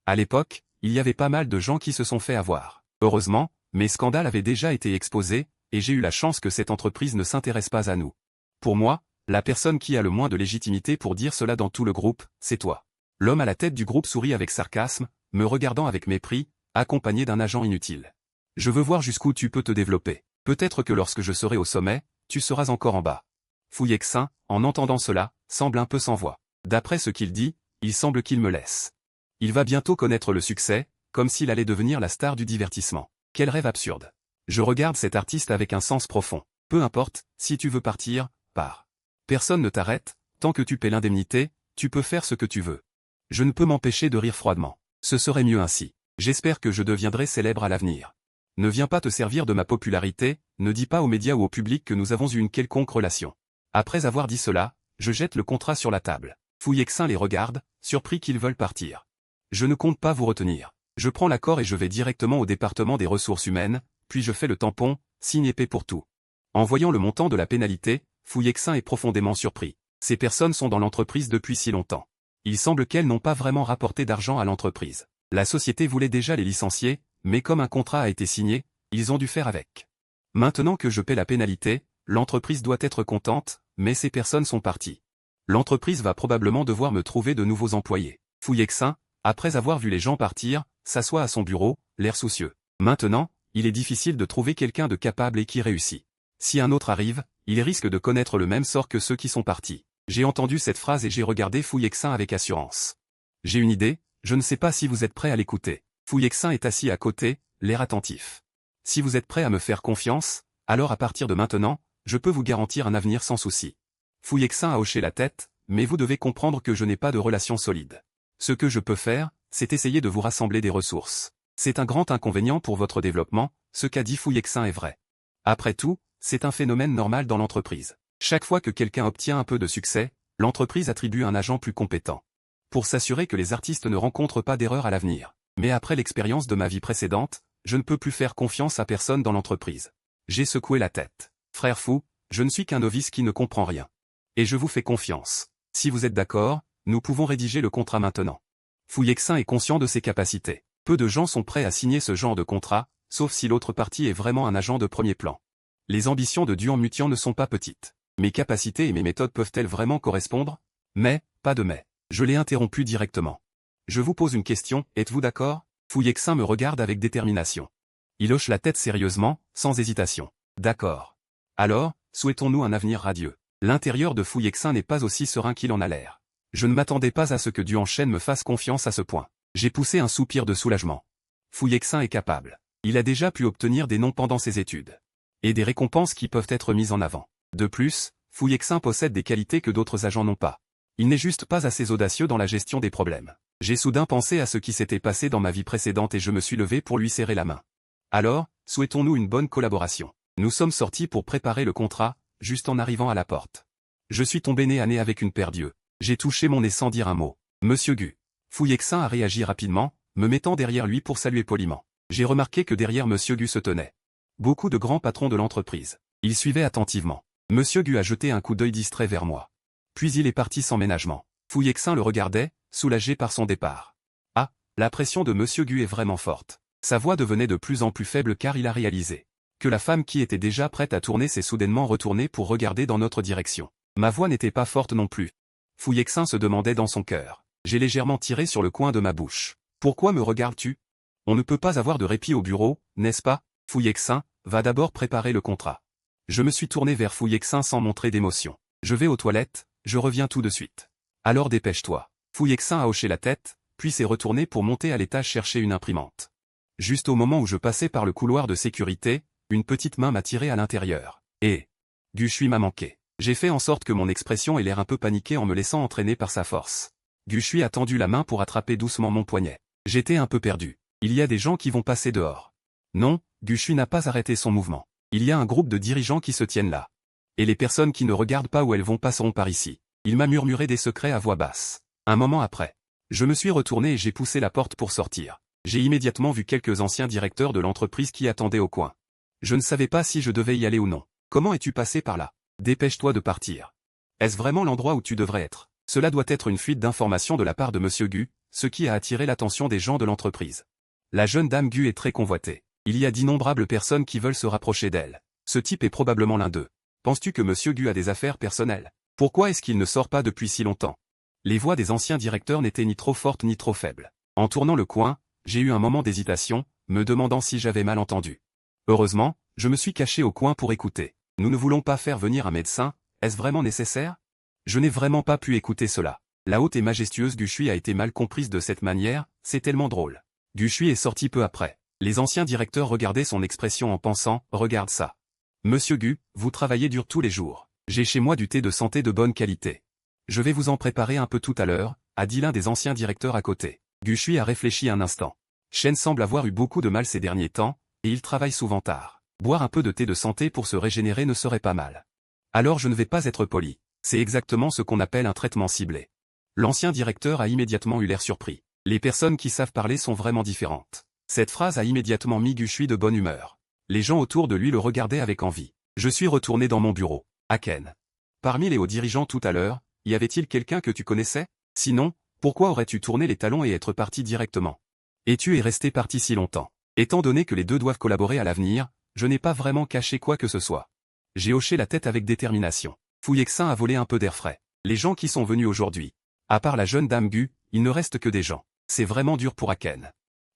À l'époque, il y avait pas mal de gens qui se sont fait avoir. Heureusement, mes scandales avaient déjà été exposés, et j'ai eu la chance que cette entreprise ne s'intéresse pas à nous. Pour moi, la personne qui a le moins de légitimité pour dire cela dans tout le groupe, c'est toi. L'homme à la tête du groupe sourit avec sarcasme, me regardant avec mépris, accompagné d'un agent inutile. Je veux voir jusqu'où tu peux te développer. Peut-être que lorsque je serai au sommet, tu seras encore en bas. Fu Yexin, en entendant cela, semble un peu sans voix. D'après ce qu'il dit, il semble qu'il me laisse. Il va bientôt connaître le succès, comme s'il allait devenir la star du divertissement. Quel rêve absurde. Je regarde cet artiste avec un sens profond. Peu importe, si tu veux partir, pars. Personne ne t'arrête, tant que tu paies l'indemnité, tu peux faire ce que tu veux. Je ne peux m'empêcher de rire froidement. Ce serait mieux ainsi. J'espère que je deviendrai célèbre à l'avenir. Ne viens pas te servir de ma popularité, ne dis pas aux médias ou au public que nous avons eu une quelconque relation. Après avoir dit cela, je jette le contrat sur la table. Fu Yexin les regarde, surpris qu'ils veulent partir. Je ne compte pas vous retenir. Je prends l'accord et je vais directement au département des ressources humaines, puis je fais le tampon, signe épais pour tout. En voyant le montant de la pénalité, Fu Yexin est profondément surpris. Ces personnes sont dans l'entreprise depuis si longtemps. Il semble qu'elles n'ont pas vraiment rapporté d'argent à l'entreprise. La société voulait déjà les licencier, mais comme un contrat a été signé, ils ont dû faire avec. Maintenant que je paie la pénalité, l'entreprise doit être contente, mais ces personnes sont parties. L'entreprise va probablement devoir me trouver de nouveaux employés. Fu Yexin, après avoir vu les gens partir, s'assoit à son bureau, l'air soucieux. Maintenant, il est difficile de trouver quelqu'un de capable et qui réussit. Si un autre arrive, il risque de connaître le même sort que ceux qui sont partis. J'ai entendu cette phrase et j'ai regardé Fu Yexin avec assurance. J'ai une idée, je ne sais pas si vous êtes prêt à l'écouter. Fu Yexin est assis à côté, l'air attentif. Si vous êtes prêt à me faire confiance, alors à partir de maintenant, je peux vous garantir un avenir sans souci. Fu Yexin a hoché la tête, mais vous devez comprendre que je n'ai pas de relation solide. Ce que je peux faire, c'est essayer de vous rassembler des ressources. C'est un grand inconvénient pour votre développement, ce qu'a dit Fu Yexin est vrai. Après tout, c'est un phénomène normal dans l'entreprise. Chaque fois que quelqu'un obtient un peu de succès, l'entreprise attribue un agent plus compétent. Pour s'assurer que les artistes ne rencontrent pas d'erreurs à l'avenir. Mais après l'expérience de ma vie précédente, je ne peux plus faire confiance à personne dans l'entreprise. J'ai secoué la tête. Frère Fu, je ne suis qu'un novice qui ne comprend rien. Et je vous fais confiance. Si vous êtes d'accord, nous pouvons rédiger le contrat maintenant. Fu Yexin est conscient de ses capacités. Peu de gens sont prêts à signer ce genre de contrat, sauf si l'autre partie est vraiment un agent de premier plan. Les ambitions de Duan Mutian ne sont pas petites. Mes capacités et mes méthodes peuvent-elles vraiment correspondre? Mais, pas de mais. Je l'ai interrompu directement. Je vous pose une question, êtes-vous d'accord? Fu Yexin me regarde avec détermination. Il hoche la tête sérieusement, sans hésitation. D'accord. Alors, souhaitons-nous un avenir radieux. L'intérieur de Fu Yexin n'est pas aussi serein qu'il en a l'air. Je ne m'attendais pas à ce que Duan Shen me fasse confiance à ce point. J'ai poussé un soupir de soulagement. Fu Yexin est capable. Il a déjà pu obtenir des noms pendant ses études. Et des récompenses qui peuvent être mises en avant. De plus, Fu Yexin possède des qualités que d'autres agents n'ont pas. Il n'est juste pas assez audacieux dans la gestion des problèmes. J'ai soudain pensé à ce qui s'était passé dans ma vie précédente et je me suis levé pour lui serrer la main. Alors, souhaitons-nous une bonne collaboration. Nous sommes sortis pour préparer le contrat, juste en arrivant à la porte. Je suis tombé nez à nez avec une paire d'yeux. J'ai touché mon nez sans dire un mot. Monsieur Gu. Fu Yexin a réagi rapidement, me mettant derrière lui pour saluer poliment. J'ai remarqué que derrière Monsieur Gu se tenaient beaucoup de grands patrons de l'entreprise. Ils suivaient attentivement. Monsieur Gu a jeté un coup d'œil distrait vers moi. Puis il est parti sans ménagement. Fu Yexin le regardait, soulagé par son départ. Ah, la pression de Monsieur Gu est vraiment forte. Sa voix devenait de plus en plus faible car il a réalisé que la femme qui était déjà prête à tourner s'est soudainement retournée pour regarder dans notre direction. Ma voix n'était pas forte non plus. Fu Yexin se demandait dans son cœur. J'ai légèrement tiré sur le coin de ma bouche. Pourquoi me regardes-tu? On ne peut pas avoir de répit au bureau, n'est-ce pas? Fu Yexin, va d'abord préparer le contrat. Je me suis tourné vers Fu Yexin sans montrer d'émotion. Je vais aux toilettes, je reviens tout de suite. Alors dépêche-toi. Fu Yexin a hoché la tête, puis s'est retourné pour monter à l'étage chercher une imprimante. Juste au moment où je passais par le couloir de sécurité, une petite main m'a tiré à l'intérieur. Et Gu Shui m'a manqué. J'ai fait en sorte que mon expression ait l'air un peu paniquée en me laissant entraîner par sa force. Gu Shui a tendu la main pour attraper doucement mon poignet. J'étais un peu perdu. Il y a des gens qui vont passer dehors. Non, Gu Shui n'a pas arrêté son mouvement. Il y a un groupe de dirigeants qui se tiennent là. Et les personnes qui ne regardent pas où elles vont passeront par ici. Il m'a murmuré des secrets à voix basse. Un moment après, je me suis retourné et j'ai poussé la porte pour sortir. J'ai immédiatement vu quelques anciens directeurs de l'entreprise qui attendaient au coin. Je ne savais pas si je devais y aller ou non. Comment es-tu passé par là? Dépêche-toi de partir. Est-ce vraiment l'endroit où tu devrais être? Cela doit être une fuite d'informations de la part de Monsieur Gu, ce qui a attiré l'attention des gens de l'entreprise. La jeune dame Gu est très convoitée. Il y a d'innombrables personnes qui veulent se rapprocher d'elle. Ce type est probablement l'un d'eux. Penses-tu que Monsieur Gu a des affaires personnelles? Pourquoi est-ce qu'il ne sort pas depuis si longtemps? Les voix des anciens directeurs n'étaient ni trop fortes ni trop faibles. En tournant le coin, j'ai eu un moment d'hésitation, me demandant si j'avais mal entendu. Heureusement, je me suis caché au coin pour écouter. Nous ne voulons pas faire venir un médecin, est-ce vraiment nécessaire? Je n'ai vraiment pas pu écouter cela. La haute et majestueuse Gu Shui a été mal comprise de cette manière, c'est tellement drôle. Gu Shui est sorti peu après. Les anciens directeurs regardaient son expression en pensant, regarde ça. Monsieur Gu, vous travaillez dur tous les jours. J'ai chez moi du thé de santé de bonne qualité. Je vais vous en préparer un peu tout à l'heure, a dit l'un des anciens directeurs à côté. Gu Shui a réfléchi un instant. Shen semble avoir eu beaucoup de mal ces derniers temps, et il travaille souvent tard. Boire un peu de thé de santé pour se régénérer ne serait pas mal. Alors je ne vais pas être poli. C'est exactement ce qu'on appelle un traitement ciblé. L'ancien directeur a immédiatement eu l'air surpris. Les personnes qui savent parler sont vraiment différentes. Cette phrase a immédiatement mis Gu Shui de bonne humeur. Les gens autour de lui le regardaient avec envie. Je suis retourné dans mon bureau. Aken. Parmi les hauts dirigeants tout à l'heure, y avait-il quelqu'un que tu connaissais? Sinon, pourquoi aurais-tu tourné les talons et être parti directement? Et tu es resté parti si longtemps? Étant donné que les deux doivent collaborer à l'avenir, je n'ai pas vraiment caché quoi que ce soit. J'ai hoché la tête avec détermination. Fu Yexin a volé un peu d'air frais. Les gens qui sont venus aujourd'hui. À part la jeune dame Gu, il ne reste que des gens. C'est vraiment dur pour Aken.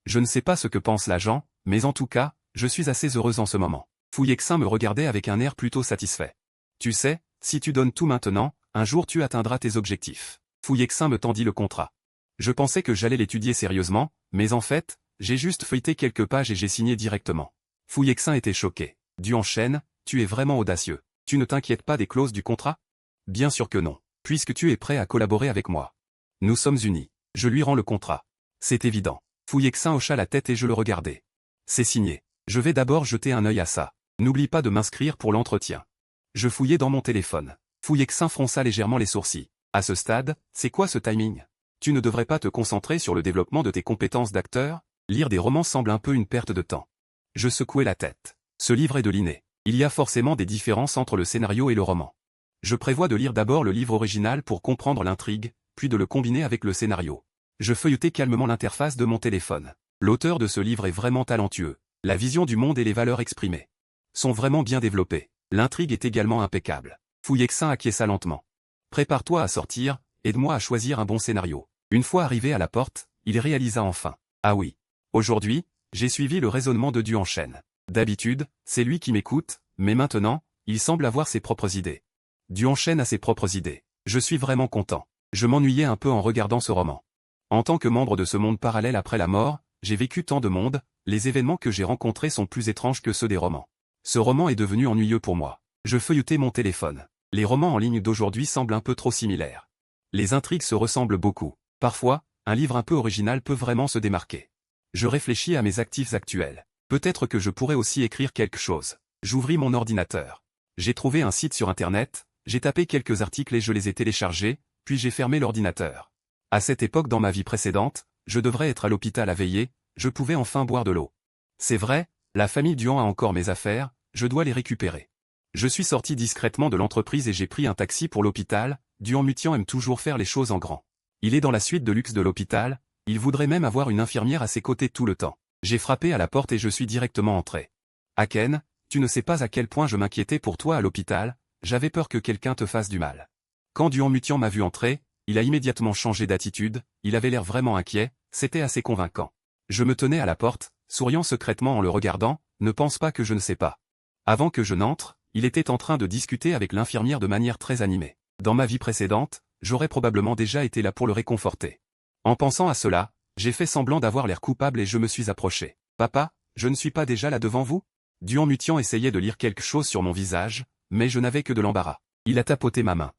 Je ne sais pas ce que pense l'agent, mais en tout cas, je suis assez heureuse en ce moment. Fu Yexin me regardait avec un air plutôt satisfait. Tu sais, si tu donnes tout maintenant, un jour tu atteindras tes objectifs. Fu Yexin me tendit le contrat. Je pensais que j'allais l'étudier sérieusement, mais en fait, j'ai juste feuilleté quelques pages et j'ai signé directement. Fu Yexin était choqué. Duanshen, tu es vraiment audacieux. Tu ne t'inquiètes pas des clauses du contrat? Bien sûr que non, puisque tu es prêt à collaborer avec moi. Nous sommes unis. Je lui rends le contrat. C'est évident. Fu Yexin hocha la tête et je le regardais. C'est signé. Je vais d'abord jeter un œil à ça. N'oublie pas de m'inscrire pour l'entretien. Je fouillai dans mon téléphone. Fu Yexin fronça légèrement les sourcils. À ce stade, c'est quoi ce timing? Tu ne devrais pas te concentrer sur le développement de tes compétences d'acteur? Lire des romans semble un peu une perte de temps. Je secouai la tête. Ce livre est de l'inné. Il y a forcément des différences entre le scénario et le roman. Je prévois de lire d'abord le livre original pour comprendre l'intrigue, puis de le combiner avec le scénario. Je feuilletai calmement l'interface de mon téléphone. L'auteur de ce livre est vraiment talentueux. La vision du monde et les valeurs exprimées sont vraiment bien développées. L'intrigue est également impeccable. Fu Yexin acquiesça lentement. Prépare-toi à sortir, aide-moi à choisir un bon scénario. Une fois arrivé à la porte, il réalisa enfin. Ah oui. Aujourd'hui, j'ai suivi le raisonnement de Duanshen. D'habitude, c'est lui qui m'écoute, mais maintenant, il semble avoir ses propres idées. Duanshen a ses propres idées. Je suis vraiment content. Je m'ennuyais un peu en regardant ce roman. En tant que membre de ce monde parallèle après la mort, j'ai vécu tant de mondes, les événements que j'ai rencontrés sont plus étranges que ceux des romans. Ce roman est devenu ennuyeux pour moi. Je feuilletais mon téléphone. Les romans en ligne d'aujourd'hui semblent un peu trop similaires. Les intrigues se ressemblent beaucoup. Parfois, un livre un peu original peut vraiment se démarquer. Je réfléchis à mes actifs actuels. Peut-être que je pourrais aussi écrire quelque chose. J'ouvris mon ordinateur. J'ai trouvé un site sur Internet, j'ai tapé quelques articles et je les ai téléchargés, puis j'ai fermé l'ordinateur. À cette époque dans ma vie précédente, je devrais être à l'hôpital à veiller, je pouvais enfin boire de l'eau. C'est vrai, la famille Duhan a encore mes affaires, je dois les récupérer. Je suis sorti discrètement de l'entreprise et j'ai pris un taxi pour l'hôpital. Duhan Mutian aime toujours faire les choses en grand. Il est dans la suite de luxe de l'hôpital, il voudrait même avoir une infirmière à ses côtés tout le temps. J'ai frappé à la porte et je suis directement entré. Aken, tu ne sais pas à quel point je m'inquiétais pour toi à l'hôpital, j'avais peur que quelqu'un te fasse du mal. Quand Duhan Mutian m'a vu entrer, il a immédiatement changé d'attitude, il avait l'air vraiment inquiet, c'était assez convaincant. Je me tenais à la porte, souriant secrètement en le regardant, ne pense pas que je ne sais pas. Avant que je n'entre, il était en train de discuter avec l'infirmière de manière très animée. Dans ma vie précédente, j'aurais probablement déjà été là pour le réconforter. En pensant à cela, j'ai fait semblant d'avoir l'air coupable et je me suis approché. Papa, je ne suis pas déjà là devant vous? Duhan Mutian essayait de lire quelque chose sur mon visage, mais je n'avais que de l'embarras. Il a tapoté ma main.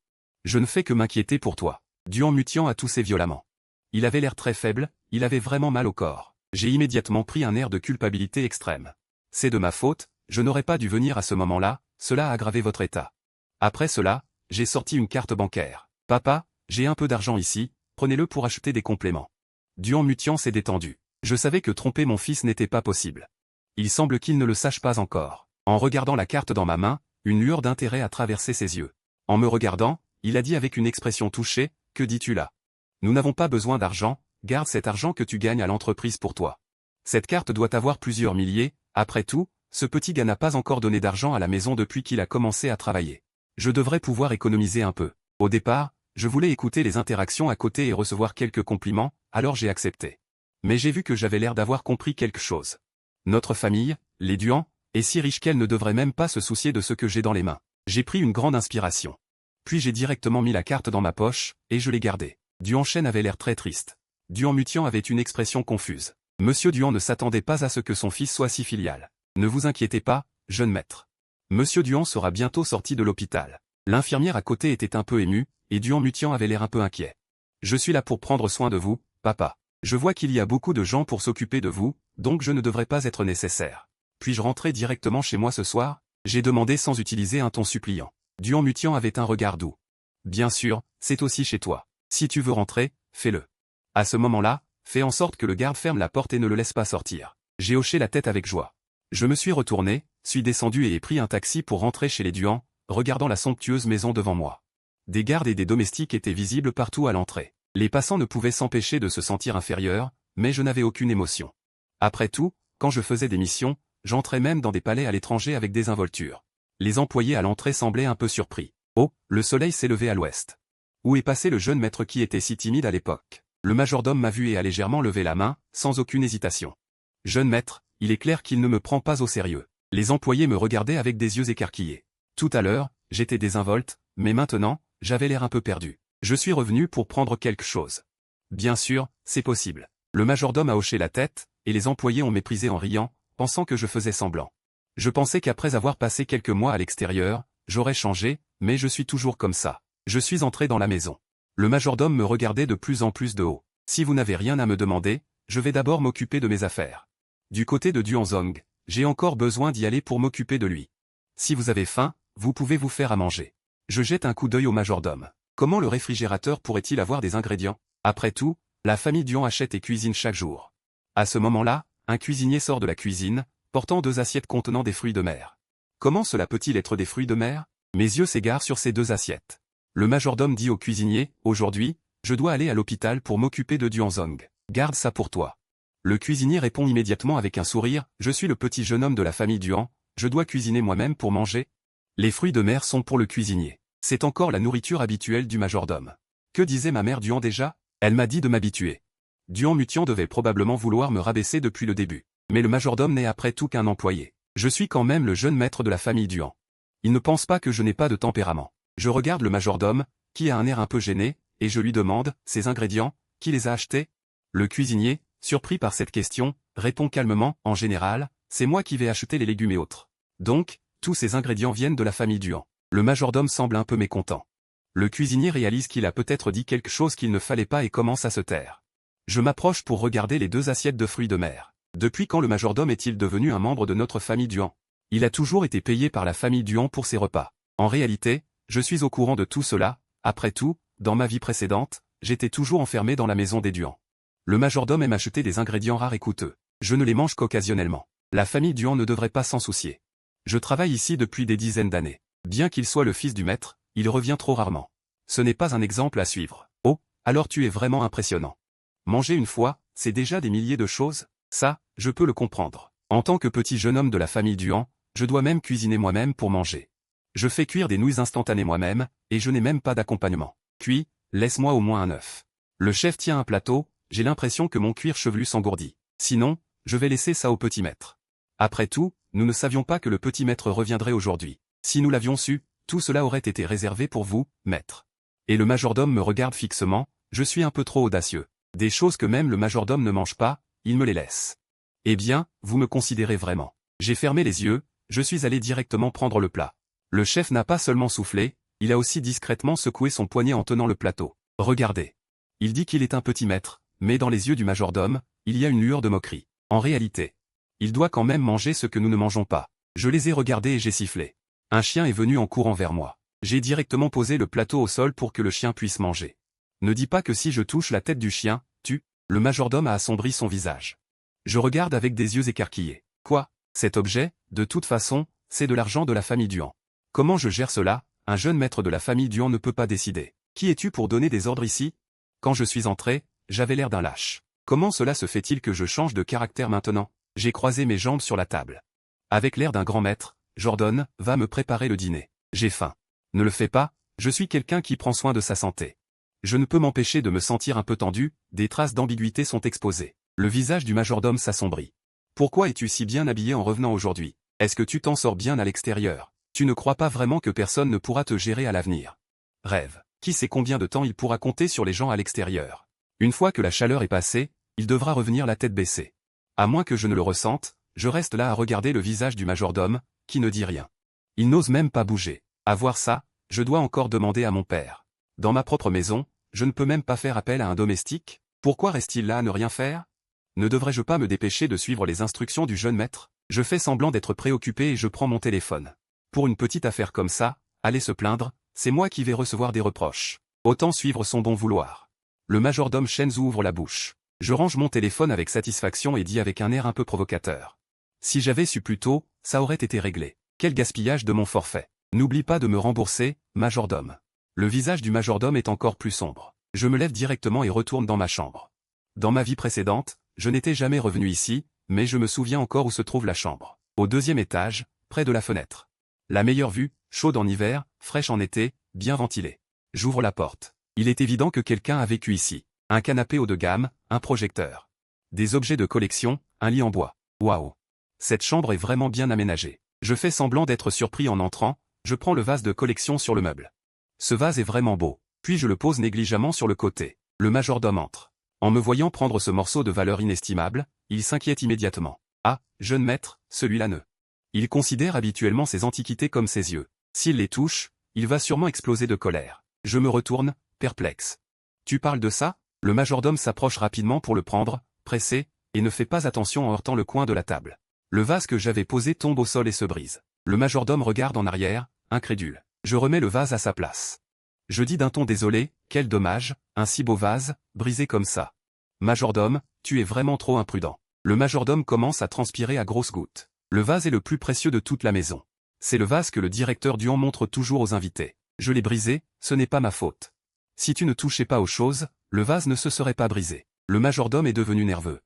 Je ne fais que m'inquiéter pour toi. Duhan Mutian a toussé violemment. Il avait l'air très faible, il avait vraiment mal au corps. J'ai immédiatement pris un air de culpabilité extrême. C'est de ma faute, je n'aurais pas dû venir à ce moment-là, cela a aggravé votre état. Après cela, j'ai sorti une carte bancaire. Papa, j'ai un peu d'argent ici, prenez-le pour acheter des compléments. Duhan Mutian s'est détendu. Je savais que tromper mon fils n'était pas possible. Il semble qu'il ne le sache pas encore. En regardant la carte dans ma main, une lueur d'intérêt a traversé ses yeux. En me regardant, il a dit avec une expression touchée, « Que dis-tu là? Nous n'avons pas besoin d'argent, garde cet argent que tu gagnes à l'entreprise pour toi. Cette carte doit avoir plusieurs milliers, après tout, ce petit gars n'a pas encore donné d'argent à la maison depuis qu'il a commencé à travailler. Je devrais pouvoir économiser un peu. Au départ, je voulais écouter les interactions à côté et recevoir quelques compliments, alors j'ai accepté. Mais j'ai vu que j'avais l'air d'avoir compris quelque chose. Notre famille, les Duhan, est si riche qu'elle ne devrait même pas se soucier de ce que j'ai dans les mains. J'ai pris une grande inspiration. Puis j'ai directement mis la carte dans ma poche, et je l'ai gardée. Duhan Shen avait l'air très triste. Duhan Mutian avait une expression confuse. Monsieur Duhan ne s'attendait pas à ce que son fils soit si filial. Ne vous inquiétez pas, jeune maître. Monsieur Duhan sera bientôt sorti de l'hôpital. L'infirmière à côté était un peu émue, et Duhan Mutian avait l'air un peu inquiet. Je suis là pour prendre soin de vous, papa. Je vois qu'il y a beaucoup de gens pour s'occuper de vous, donc je ne devrais pas être nécessaire. Puis-je rentrer directement chez moi ce soir? J'ai demandé sans utiliser un ton suppliant. Duhan Mutian avait un regard doux. Bien sûr, c'est aussi chez toi. Si tu veux rentrer, fais-le. À ce moment-là, fais en sorte que le garde ferme la porte et ne le laisse pas sortir. J'ai hoché la tête avec joie. Je me suis retourné, suis descendu et ai pris un taxi pour rentrer chez les Duhan, regardant la somptueuse maison devant moi. Des gardes et des domestiques étaient visibles partout à l'entrée. Les passants ne pouvaient s'empêcher de se sentir inférieurs, mais je n'avais aucune émotion. Après tout, quand je faisais des missions, j'entrais même dans des palais à l'étranger avec des involtures. Les employés à l'entrée semblaient un peu surpris. Oh, le soleil s'est levé à l'ouest. Où est passé le jeune maître qui était si timide à l'époque? Le majordome m'a vu et a légèrement levé la main, sans aucune hésitation. Jeune maître, il est clair qu'il ne me prend pas au sérieux. Les employés me regardaient avec des yeux écarquillés. Tout à l'heure, j'étais désinvolte, mais maintenant, j'avais l'air un peu perdu. Je suis revenu pour prendre quelque chose. Bien sûr, c'est possible. Le majordome a hoché la tête, et les employés ont méprisé en riant, pensant que je faisais semblant. Je pensais qu'après avoir passé quelques mois à l'extérieur, j'aurais changé, mais je suis toujours comme ça. Je suis entré dans la maison. Le majordome me regardait de plus en plus de haut. Si vous n'avez rien à me demander, je vais d'abord m'occuper de mes affaires. Du côté de Duanzong, j'ai encore besoin d'y aller pour m'occuper de lui. Si vous avez faim, vous pouvez vous faire à manger. Je jette un coup d'œil au majordome. Comment le réfrigérateur pourrait-il avoir des ingrédients? Après tout, la famille Duhan achète et cuisine chaque jour. À ce moment-là, un cuisinier sort de la cuisine, portant 2 assiettes contenant des fruits de mer. Comment cela peut-il être des fruits de mer? Mes yeux s'égarent sur ces 2 assiettes. Le majordome dit au cuisinier, « Aujourd'hui, je dois aller à l'hôpital pour m'occuper de Duanzong. Garde ça pour toi. » Le cuisinier répond immédiatement avec un sourire, « Je suis le petit jeune homme de la famille Duhan, je dois cuisiner moi-même pour manger. » Les fruits de mer sont pour le cuisinier. C'est encore la nourriture habituelle du majordome. Que disait ma mère Duhan déjà? Elle m'a dit de m'habituer. Duhan Mutian devait probablement vouloir me rabaisser depuis le début. Mais le majordome n'est après tout qu'un employé. Je suis quand même le jeune maître de la famille Duhan. Il ne pense pas que je n'ai pas de tempérament. Je regarde le majordome, qui a un air un peu gêné, et je lui demande, ces ingrédients, qui les a achetés? Le cuisinier, surpris par cette question, répond calmement, en général, c'est moi qui vais acheter les légumes et autres. Donc, tous ces ingrédients viennent de la famille Duhan. Le majordome semble un peu mécontent. Le cuisinier réalise qu'il a peut-être dit quelque chose qu'il ne fallait pas et commence à se taire. Je m'approche pour regarder les 2 assiettes de fruits de mer. Depuis quand le majordome est-il devenu un membre de notre famille Duhan? Il a toujours été payé par la famille Duhan pour ses repas. En réalité, je suis au courant de tout cela. Après tout, dans ma vie précédente, j'étais toujours enfermé dans la maison des Duhan. Le majordome aime acheter des ingrédients rares et coûteux. Je ne les mange qu'occasionnellement. La famille Duhan ne devrait pas s'en soucier. Je travaille ici depuis des dizaines d'années. Bien qu'il soit le fils du maître, il revient trop rarement. Ce n'est pas un exemple à suivre. Oh, alors tu es vraiment impressionnant. Manger une fois, c'est déjà des milliers de choses, ça, je peux le comprendre. En tant que petit jeune homme de la famille Duhan, je dois même cuisiner moi-même pour manger. Je fais cuire des nouilles instantanées moi-même, et je n'ai même pas d'accompagnement. Puis, laisse-moi au moins un œuf. Le chef tient un plateau, j'ai l'impression que mon cuir chevelu s'engourdit. Sinon, je vais laisser ça au petit maître. Après tout, nous ne savions pas que le petit maître reviendrait aujourd'hui. Si nous l'avions su, tout cela aurait été réservé pour vous, maître. Et le majordome me regarde fixement, je suis un peu trop audacieux. Des choses que même le majordome ne mange pas, il me les laisse. Eh bien, vous me considérez vraiment. J'ai fermé les yeux, je suis allé directement prendre le plat. Le chef n'a pas seulement soufflé, il a aussi discrètement secoué son poignet en tenant le plateau. Regardez. Il dit qu'il est un petit maître, mais dans les yeux du majordome, il y a une lueur de moquerie. En réalité, il doit quand même manger ce que nous ne mangeons pas. Je les ai regardés et j'ai sifflé. Un chien est venu en courant vers moi. J'ai directement posé le plateau au sol pour que le chien puisse manger. Ne dis pas que si je touche la tête du chien, le majordome a assombri son visage. Je regarde avec des yeux écarquillés. Quoi? Cet objet, de toute façon, c'est de l'argent de la famille Duhan. Comment je gère cela? Un jeune maître de la famille Duhan ne peut pas décider. Qui es-tu pour donner des ordres ici? Quand je suis entré, j'avais l'air d'un lâche. Comment cela se fait-il que je change de caractère maintenant? J'ai croisé mes jambes sur la table. Avec l'air d'un grand maître, Jordan va me préparer le dîner. J'ai faim. Ne le fais pas, je suis quelqu'un qui prend soin de sa santé. Je ne peux m'empêcher de me sentir un peu tendu, des traces d'ambiguïté sont exposées. Le visage du majordome s'assombrit. Pourquoi es-tu si bien habillé en revenant aujourd'hui? Est-ce que tu t'en sors bien à l'extérieur? Tu ne crois pas vraiment que personne ne pourra te gérer à l'avenir? Rêve. Qui sait combien de temps il pourra compter sur les gens à l'extérieur? Une fois que la chaleur est passée, il devra revenir la tête baissée. À moins que je ne le ressente, je reste là à regarder le visage du majordome, qui ne dit rien. Il n'ose même pas bouger. À voir ça, je dois encore demander à mon père. Dans ma propre maison, je ne peux même pas faire appel à un domestique? Pourquoi reste-t-il là à ne rien faire? Ne devrais-je pas me dépêcher de suivre les instructions du jeune maître? Je fais semblant d'être préoccupé et je prends mon téléphone. Pour une petite affaire comme ça, aller se plaindre, c'est moi qui vais recevoir des reproches. Autant suivre son bon vouloir. Le majordome Shenzu ouvre la bouche. Je range mon téléphone avec satisfaction et dis avec un air un peu provocateur. Si j'avais su plus tôt, ça aurait été réglé. Quel gaspillage de mon forfait. N'oublie pas de me rembourser, majordome. Le visage du majordome est encore plus sombre. Je me lève directement et retourne dans ma chambre. Dans ma vie précédente, je n'étais jamais revenu ici, mais je me souviens encore où se trouve la chambre. Au 2e étage, près de la fenêtre. La meilleure vue, chaude en hiver, fraîche en été, bien ventilée. J'ouvre la porte. Il est évident que quelqu'un a vécu ici. Un canapé haut de gamme, un projecteur. Des objets de collection, un lit en bois. Waouh! Cette chambre est vraiment bien aménagée. Je fais semblant d'être surpris en entrant, je prends le vase de collection sur le meuble. Ce vase est vraiment beau, puis je le pose négligemment sur le côté. Le majordome entre. En me voyant prendre ce morceau de valeur inestimable, il s'inquiète immédiatement. Ah, jeune maître, celui-là ne. Il considère habituellement ses antiquités comme ses yeux. S'il les touche, il va sûrement exploser de colère. Je me retourne, perplexe. Tu parles de ça? Le majordome s'approche rapidement pour le prendre, pressé, et ne fait pas attention en heurtant le coin de la table. Le vase que j'avais posé tombe au sol et se brise. Le majordome regarde en arrière, incrédule. Je remets le vase à sa place. Je dis d'un ton désolé, quel dommage, un si beau vase, brisé comme ça. Majordome, tu es vraiment trop imprudent. Le majordome commence à transpirer à grosses gouttes. Le vase est le plus précieux de toute la maison. C'est le vase que le directeur Duhan montre toujours aux invités. Je l'ai brisé, ce n'est pas ma faute. Si tu ne touchais pas aux choses, le vase ne se serait pas brisé. Le majordome est devenu nerveux.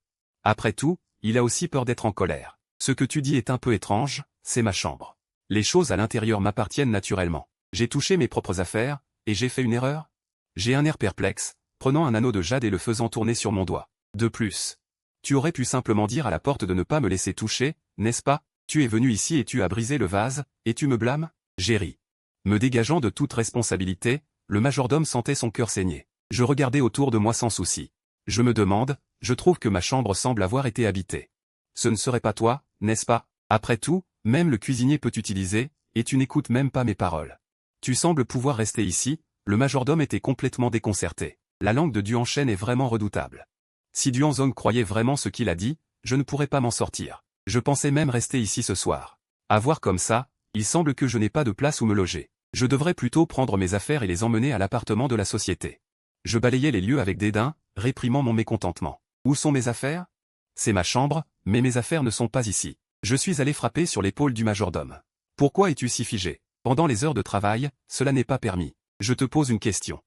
Après tout, il a aussi peur d'être en colère. Ce que tu dis est un peu étrange, c'est ma chambre. Les choses à l'intérieur m'appartiennent naturellement. J'ai touché mes propres affaires, et j'ai fait une erreur? J'ai un air perplexe, prenant un anneau de jade et le faisant tourner sur mon doigt. De plus, tu aurais pu simplement dire à la porte de ne pas me laisser toucher, n'est-ce pas? Tu es venu ici et tu as brisé le vase, et tu me blâmes? J'ai ri. Me dégageant de toute responsabilité, le majordome sentait son cœur saigner. Je regardais autour de moi sans souci. Je me demande, je trouve que ma chambre semble avoir été habitée. Ce ne serait pas toi, n'est-ce pas? Après tout, même le cuisinier peut t'utiliser, et tu n'écoutes même pas mes paroles. Tu sembles pouvoir rester ici, le majordome était complètement déconcerté. La langue de Duhan Shen est vraiment redoutable. Si Duhan Zong croyait vraiment ce qu'il a dit, je ne pourrais pas m'en sortir. Je pensais même rester ici ce soir. À voir comme ça, il semble que je n'ai pas de place où me loger. Je devrais plutôt prendre mes affaires et les emmener à l'appartement de la société. Je balayais les lieux avec dédain, réprimant mon mécontentement. Où sont mes affaires? C'est ma chambre, mais mes affaires ne sont pas ici. Je suis allé frapper sur l'épaule du majordome. Pourquoi es-tu si figé? Pendant les heures de travail, cela n'est pas permis. Je te pose une question.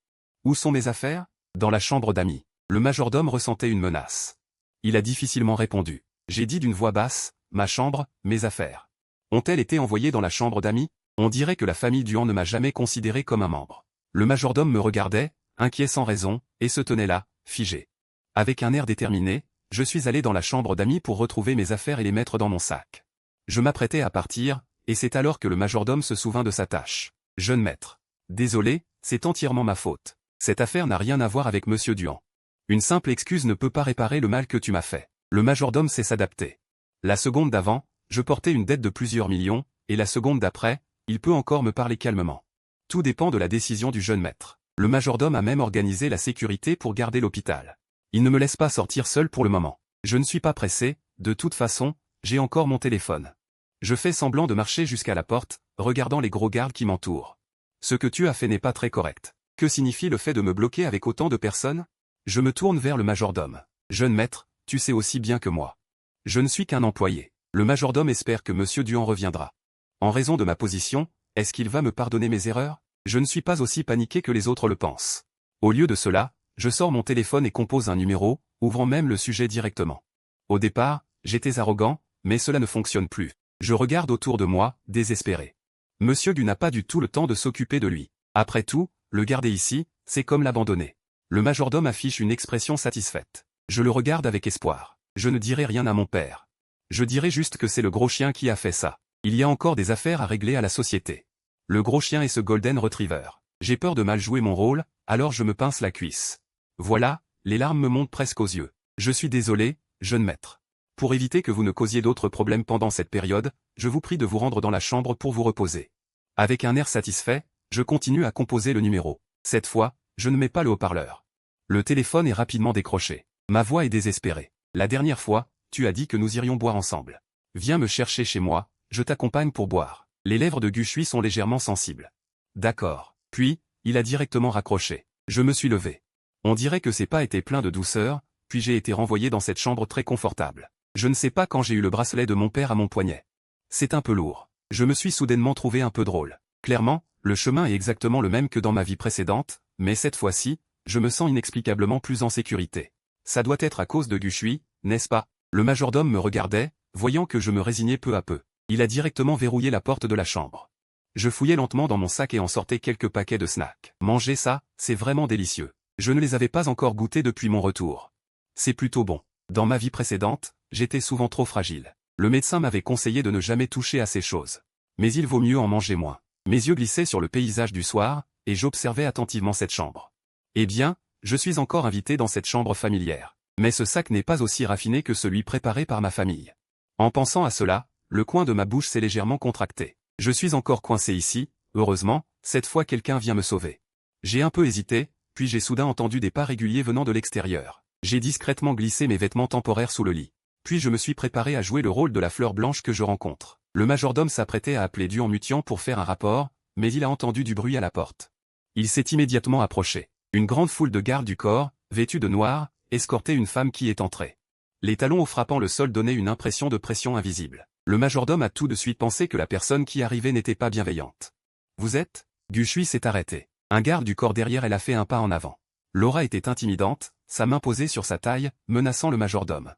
Où sont mes affaires? Dans la chambre d'amis. Le majordome ressentait une menace. Il a difficilement répondu. J'ai dit d'une voix basse, ma chambre, mes affaires. Ont-elles été envoyées dans la chambre d'amis? On dirait que la famille Duhan ne m'a jamais considéré comme un membre. Le majordome me regardait, inquiet sans raison, et se tenait là, figé. Avec un air déterminé, je suis allé dans la chambre d'amis pour retrouver mes affaires et les mettre dans mon sac. Je m'apprêtais à partir, et c'est alors que le majordome se souvint de sa tâche. Jeune maître. Désolé, c'est entièrement ma faute. Cette affaire n'a rien à voir avec Monsieur Duhan. Une simple excuse ne peut pas réparer le mal que tu m'as fait. Le majordome sait s'adapter. La seconde d'avant, je portais une dette de plusieurs millions, et la seconde d'après, il peut encore me parler calmement. Tout dépend de la décision du jeune maître. Le majordome a même organisé la sécurité pour garder l'hôpital. Il ne me laisse pas sortir seul pour le moment. Je ne suis pas pressé, de toute façon, j'ai encore mon téléphone. Je fais semblant de marcher jusqu'à la porte, regardant les gros gardes qui m'entourent. Ce que tu as fait n'est pas très correct. Que signifie le fait de me bloquer avec autant de personnes? Je me tourne vers le majordome. Jeune maître, tu sais aussi bien que moi. Je ne suis qu'un employé. Le majordome espère que Monsieur Duhan reviendra. En raison de ma position, est-ce qu'il va me pardonner mes erreurs? Je ne suis pas aussi paniqué que les autres le pensent. Au lieu de cela, je sors mon téléphone et compose un numéro, ouvrant même le sujet directement. Au départ, j'étais arrogant, mais cela ne fonctionne plus. Je regarde autour de moi, désespéré. Monsieur Du n'a pas du tout le temps de s'occuper de lui. Après tout, le garder ici, c'est comme l'abandonner. Le majordome affiche une expression satisfaite. Je le regarde avec espoir. Je ne dirai rien à mon père. Je dirai juste que c'est le gros chien qui a fait ça. Il y a encore des affaires à régler à la société. Le gros chien est ce Golden Retriever. J'ai peur de mal jouer mon rôle, alors je me pince la cuisse. Voilà, les larmes me montent presque aux yeux. Je suis désolé, jeune maître. Pour éviter que vous ne causiez d'autres problèmes pendant cette période, je vous prie de vous rendre dans la chambre pour vous reposer. Avec un air satisfait, je continue à composer le numéro. Cette fois, je ne mets pas le haut-parleur. Le téléphone est rapidement décroché. Ma voix est désespérée. La dernière fois, tu as dit que nous irions boire ensemble. Viens me chercher chez moi, je t'accompagne pour boire. Les lèvres de Guchui sont légèrement sensibles. D'accord. Puis, il a directement raccroché. Je me suis levé. On dirait que c'est pas été plein de douceur, puis j'ai été renvoyé dans cette chambre très confortable. Je ne sais pas quand j'ai eu le bracelet de mon père à mon poignet. C'est un peu lourd. Je me suis soudainement trouvé un peu drôle. Clairement, le chemin est exactement le même que dans ma vie précédente, mais cette fois-ci, je me sens inexplicablement plus en sécurité. Ça doit être à cause de Guchui, n'est-ce pas? Le majordome me regardait, voyant que je me résignais peu à peu. Il a directement verrouillé la porte de la chambre. Je fouillais lentement dans mon sac et en sortais quelques paquets de snacks. Manger ça, c'est vraiment délicieux. Je ne les avais pas encore goûtés depuis mon retour. C'est plutôt bon. Dans ma vie précédente, j'étais souvent trop fragile. Le médecin m'avait conseillé de ne jamais toucher à ces choses. Mais il vaut mieux en manger moins. Mes yeux glissaient sur le paysage du soir, et j'observais attentivement cette chambre. Eh bien, je suis encore invité dans cette chambre familière. Mais ce sac n'est pas aussi raffiné que celui préparé par ma famille. En pensant à cela, le coin de ma bouche s'est légèrement contracté. Je suis encore coincé ici, heureusement, cette fois quelqu'un vient me sauver. J'ai un peu hésité, puis j'ai soudain entendu des pas réguliers venant de l'extérieur. J'ai discrètement glissé mes vêtements temporaires sous le lit. Puis je me suis préparé à jouer le rôle de la fleur blanche que je rencontre. Le majordome s'apprêtait à appeler Duhan Mutian pour faire un rapport, mais il a entendu du bruit à la porte. Il s'est immédiatement approché. Une grande foule de gardes du corps, vêtus de noir, escortait une femme qui est entrée. Les talons au frappant le sol donnaient une impression de pression invisible. Le majordome a tout de suite pensé que la personne qui arrivait n'était pas bienveillante. Vous êtes? Guchui s'est arrêté. Un garde du corps derrière elle a fait un pas en avant. L'aura était intimidante, sa main posée sur sa taille, menaçant le majordome.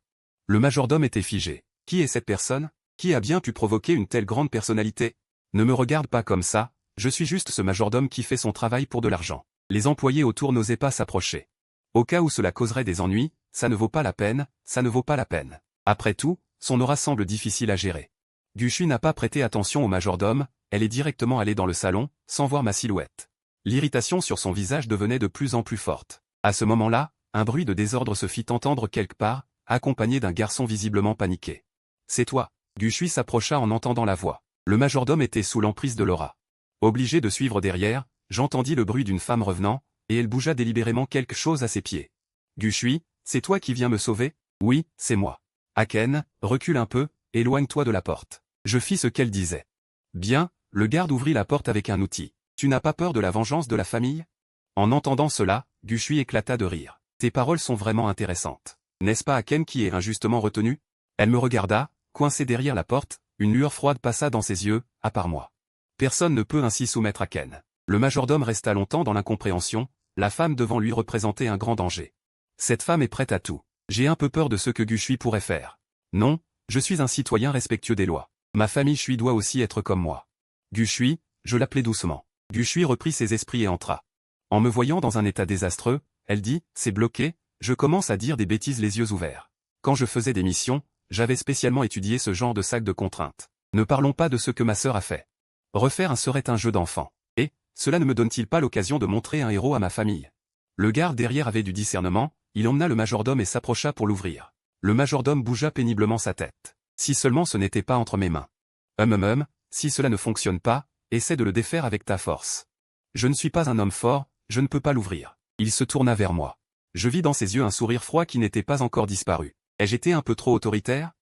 Le majordome était figé. Qui est cette personne? Qui a bien pu provoquer une telle grande personnalité? Ne me regarde pas comme ça, je suis juste ce majordome qui fait son travail pour de l'argent. Les employés autour n'osaient pas s'approcher. Au cas où cela causerait des ennuis, ça ne vaut pas la peine, ça ne vaut pas la peine. Après tout, son aura semble difficile à gérer. Guchui n'a pas prêté attention au majordome, elle est directement allée dans le salon, sans voir ma silhouette. L'irritation sur son visage devenait de plus en plus forte. À ce moment-là, un bruit de désordre se fit entendre quelque part, accompagné d'un garçon visiblement paniqué. C'est toi. Guchui s'approcha en entendant la voix. Le majordome était sous l'emprise de l'aura. Obligé de suivre derrière, j'entendis le bruit d'une femme revenant, et elle bougea délibérément quelque chose à ses pieds. Guchui, c'est toi qui viens me sauver? Oui, c'est moi. Aken, recule un peu, éloigne-toi de la porte. Je fis ce qu'elle disait. Bien, le garde ouvrit la porte avec un outil. Tu n'as pas peur de la vengeance de la famille? En entendant cela, Guchui éclata de rire. Tes paroles sont vraiment intéressantes. N'est-ce pas Aken qui est injustement retenu? Elle me regarda, coincée derrière la porte, une lueur froide passa dans ses yeux, à part moi. Personne ne peut ainsi soumettre Aken. Le majordome resta longtemps dans l'incompréhension, la femme devant lui représentait un grand danger. Cette femme est prête à tout. J'ai un peu peur de ce que Gushui pourrait faire. Non, je suis un citoyen respectueux des lois. Ma famille Shui doit aussi être comme moi. Gushui, je l'appelai doucement. Gushui reprit ses esprits et entra. En me voyant dans un état désastreux, elle dit, c'est bloqué, je commence à dire des bêtises les yeux ouverts. Quand je faisais des missions, j'avais spécialement étudié ce genre de sac de contraintes. Ne parlons pas de ce que ma sœur a fait. Refaire un serait un jeu d'enfant. Et, cela ne me donne-t-il pas l'occasion de montrer un héros à ma famille? Le garde derrière avait du discernement, il emmena le majordome et s'approcha pour l'ouvrir. Le majordome bougea péniblement sa tête. Si seulement ce n'était pas entre mes mains. Si cela ne fonctionne pas, essaie de le défaire avec ta force. Je ne suis pas un homme fort, je ne peux pas l'ouvrir. Il se tourna vers moi. Je vis dans ses yeux un sourire froid qui n'était pas encore disparu. Ai-je été un peu trop autoritaire?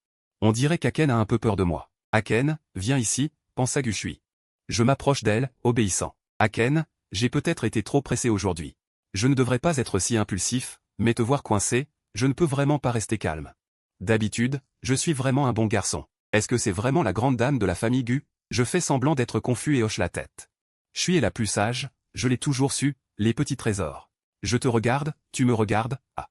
On dirait qu'Aken a un peu peur de moi. Aken, viens ici, pensa Gushui. Je m'approche d'elle, obéissant. Aken, j'ai peut-être été trop pressé aujourd'hui. Je ne devrais pas être si impulsif, mais te voir coincé, je ne peux vraiment pas rester calme. D'habitude, je suis vraiment un bon garçon. Est-ce que c'est vraiment la grande dame de la famille Gu? Je fais semblant d'être confus et hoche la tête. Shui est la plus sage, je l'ai toujours su, les petits trésors. Je te regarde, tu me regardes, ah.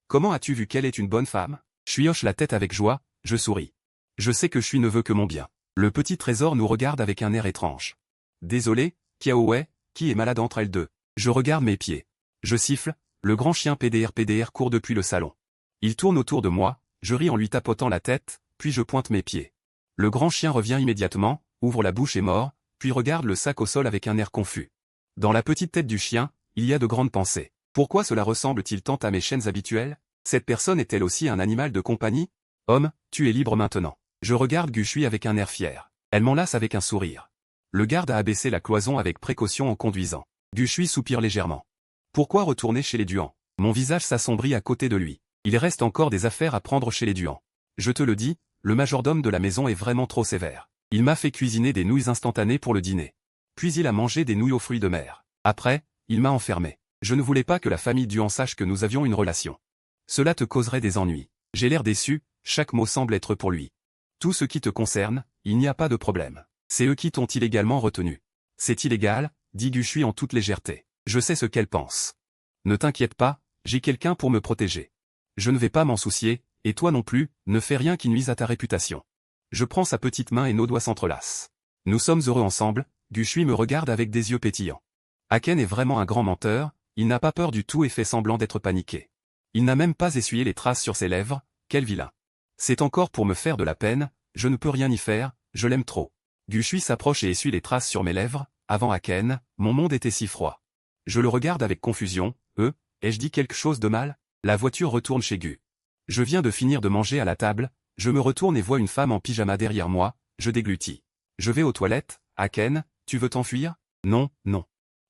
Comment as-tu vu qu'elle est une bonne femme? Shui hoche la tête avec joie, je souris. Je sais que Shui ne veut que mon bien. Le petit trésor nous regarde avec un air étrange. Désolé, Kiaowei, qui est malade entre elles deux? Je regarde mes pieds. Je siffle, le grand chien PDR court depuis le salon. Il tourne autour de moi, je ris en lui tapotant la tête, puis je pointe mes pieds. Le grand chien revient immédiatement, ouvre la bouche et mord, puis regarde le sac au sol avec un air confus. Dans la petite tête du chien, il y a de grandes pensées. Pourquoi cela ressemble-t-il tant à mes chaînes habituelles? Cette personne est-elle aussi un animal de compagnie? Homme, tu es libre maintenant. Je regarde Gushui avec un air fier. Elle m'enlace avec un sourire. Le garde a abaissé la cloison avec précaution en conduisant. Gushui soupire légèrement. Pourquoi retourner chez les Duan? Mon visage s'assombrit à côté de lui. Il reste encore des affaires à prendre chez les Duan. Je te le dis, le majordome de la maison est vraiment trop sévère. Il m'a fait cuisiner des nouilles instantanées pour le dîner. Puis il a mangé des nouilles aux fruits de mer. Après, il m'a enfermé. Je ne voulais pas que la famille Duan sache que nous avions une relation. Cela te causerait des ennuis. J'ai l'air déçu, chaque mot semble être pour lui. Tout ce qui te concerne, il n'y a pas de problème. C'est eux qui t'ont illégalement retenu. C'est illégal, dit Gushui en toute légèreté. Je sais ce qu'elle pense. Ne t'inquiète pas, j'ai quelqu'un pour me protéger. Je ne vais pas m'en soucier, et toi non plus, ne fais rien qui nuise à ta réputation. Je prends sa petite main et nos doigts s'entrelacent. Nous sommes heureux ensemble, Gushui me regarde avec des yeux pétillants. Aken est vraiment un grand menteur, il n'a pas peur du tout et fait semblant d'être paniqué. Il n'a même pas essuyé les traces sur ses lèvres, quel vilain. C'est encore pour me faire de la peine, je ne peux rien y faire, je l'aime trop. Gushui s'approche et essuie les traces sur mes lèvres, avant Aken, mon monde était si froid. Je le regarde avec confusion, ai-je dit quelque chose de mal? La voiture retourne chez Gu. Je viens de finir de manger à la table, je me retourne et vois une femme en pyjama derrière moi, je déglutis. Je vais aux toilettes, Aken, tu veux t'enfuir? Non, non.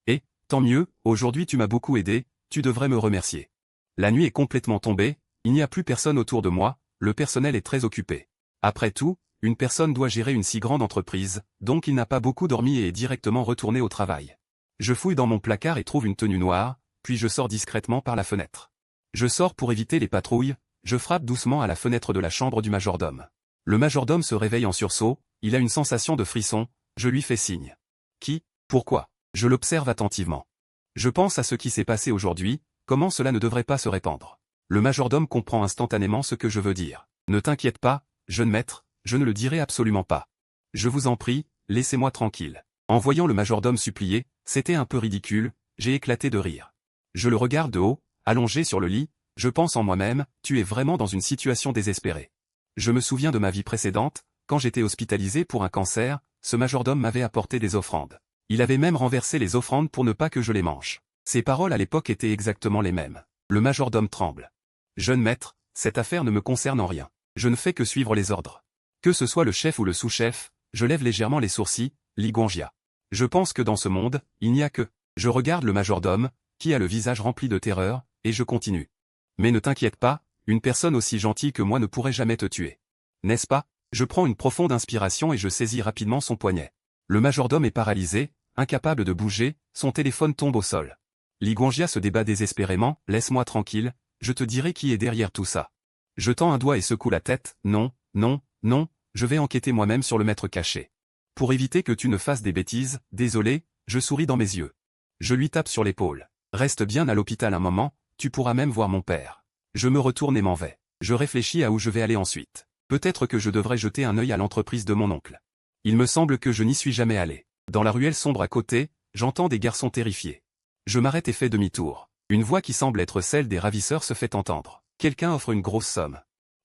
Et, tant mieux, aujourd'hui tu m'as beaucoup aidé, tu devrais me remercier. La nuit est complètement tombée, il n'y a plus personne autour de moi, le personnel est très occupé. Après tout, une personne doit gérer une si grande entreprise, donc il n'a pas beaucoup dormi et est directement retourné au travail. Je fouille dans mon placard et trouve une tenue noire, puis je sors discrètement par la fenêtre. Je sors pour éviter les patrouilles, je frappe doucement à la fenêtre de la chambre du majordome. Le majordome se réveille en sursaut, il a une sensation de frisson, je lui fais signe. Qui? Pourquoi? Je l'observe attentivement. Je pense à ce qui s'est passé aujourd'hui, comment cela ne devrait pas se répandre. Le majordome comprend instantanément ce que je veux dire. Ne t'inquiète pas, jeune maître, je ne le dirai absolument pas. Je vous en prie, laissez-moi tranquille. En voyant le majordome supplier, c'était un peu ridicule, j'ai éclaté de rire. Je le regarde de haut, allongé sur le lit, je pense en moi-même, tu es vraiment dans une situation désespérée. Je me souviens de ma vie précédente, quand j'étais hospitalisé pour un cancer, ce majordome m'avait apporté des offrandes. Il avait même renversé les offrandes pour ne pas que je les mange. Ses paroles à l'époque étaient exactement les mêmes. Le majordome tremble. Jeune maître, cette affaire ne me concerne en rien. Je ne fais que suivre les ordres. Que ce soit le chef ou le sous-chef, je lève légèrement les sourcils, Li Guangjia. Je pense que dans ce monde, il n'y a que... Je regarde le majordome, qui a le visage rempli de terreur, et je continue. Mais ne t'inquiète pas, une personne aussi gentille que moi ne pourrait jamais te tuer. N'est-ce pas? Je prends une profonde inspiration et je saisis rapidement son poignet. Le majordome est paralysé, incapable de bouger, son téléphone tombe au sol. Li Guangjia se débat désespérément, laisse-moi tranquille, je te dirai qui est derrière tout ça. Je tends un doigt et secoue la tête, non, non, non, je vais enquêter moi-même sur le maître caché. Pour éviter que tu ne fasses des bêtises, désolé, je souris dans mes yeux. Je lui tape sur l'épaule. Reste bien à l'hôpital un moment, tu pourras même voir mon père. Je me retourne et m'en vais. Je réfléchis à où je vais aller ensuite. Peut-être que je devrais jeter un œil à l'entreprise de mon oncle. Il me semble que je n'y suis jamais allé. Dans la ruelle sombre à côté, j'entends des garçons terrifiés. Je m'arrête et fais demi-tour. Une voix qui semble être celle des ravisseurs se fait entendre. Quelqu'un offre une grosse somme.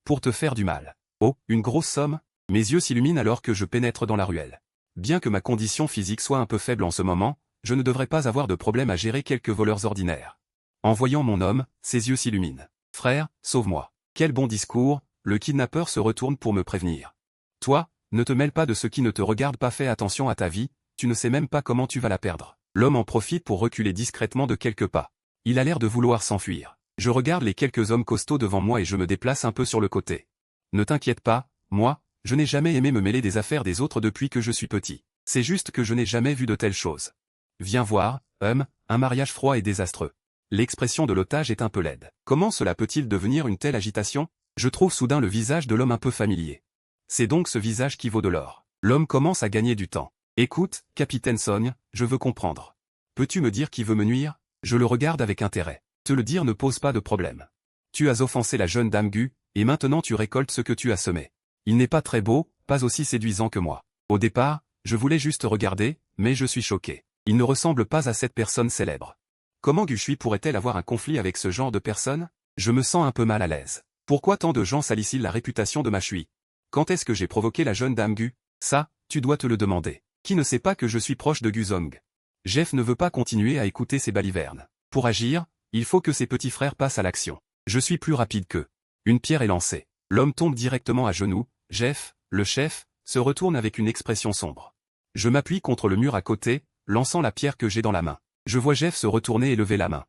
Pour te faire du mal. Oh, une grosse somme? Mes yeux s'illuminent alors que je pénètre dans la ruelle. Bien que ma condition physique soit un peu faible en ce moment, je ne devrais pas avoir de problème à gérer quelques voleurs ordinaires. En voyant mon homme, ses yeux s'illuminent. Frère, sauve-moi. Quel bon discours, le kidnappeur se retourne pour me prévenir. Toi, ne te mêle pas de ce qui ne te regarde pas, fais attention à ta vie, tu ne sais même pas comment tu vas la perdre. L'homme en profite pour reculer discrètement de quelques pas. Il a l'air de vouloir s'enfuir. Je regarde les quelques hommes costauds devant moi et je me déplace un peu sur le côté. Ne t'inquiète pas, moi, je n'ai jamais aimé me mêler des affaires des autres depuis que je suis petit. C'est juste que je n'ai jamais vu de telles choses. Viens voir, un mariage froid et désastreux. L'expression de l'otage est un peu laide. Comment cela peut-il devenir une telle agitation? Je trouve soudain le visage de l'homme un peu familier. C'est donc ce visage qui vaut de l'or. L'homme commence à gagner du temps. Écoute, capitaine Sogne, je veux comprendre. Peux-tu me dire qui veut me nuire? Je le regarde avec intérêt. Te le dire ne pose pas de problème. Tu as offensé la jeune dame Gu, et maintenant tu récoltes ce que tu as semé. Il n'est pas très beau, pas aussi séduisant que moi. Au départ, je voulais juste regarder, mais je suis choqué. Il ne ressemble pas à cette personne célèbre. Comment Gushui pourrait-elle avoir un conflit avec ce genre de personne? Je me sens un peu mal à l'aise. Pourquoi tant de gens salissent-ils la réputation de ma Shui? Quand est-ce que j'ai provoqué la jeune dame Gu? Ça, tu dois te le demander. Qui ne sait pas que je suis proche de Guzong? Jeff ne veut pas continuer à écouter ces balivernes. Pour agir, il faut que ses petits frères passent à l'action. Je suis plus rapide qu'eux. Une pierre est lancée. L'homme tombe directement à genoux. Jeff, le chef, se retourne avec une expression sombre. Je m'appuie contre le mur à côté, lançant la pierre que j'ai dans la main. Je vois Jeff se retourner et lever la main.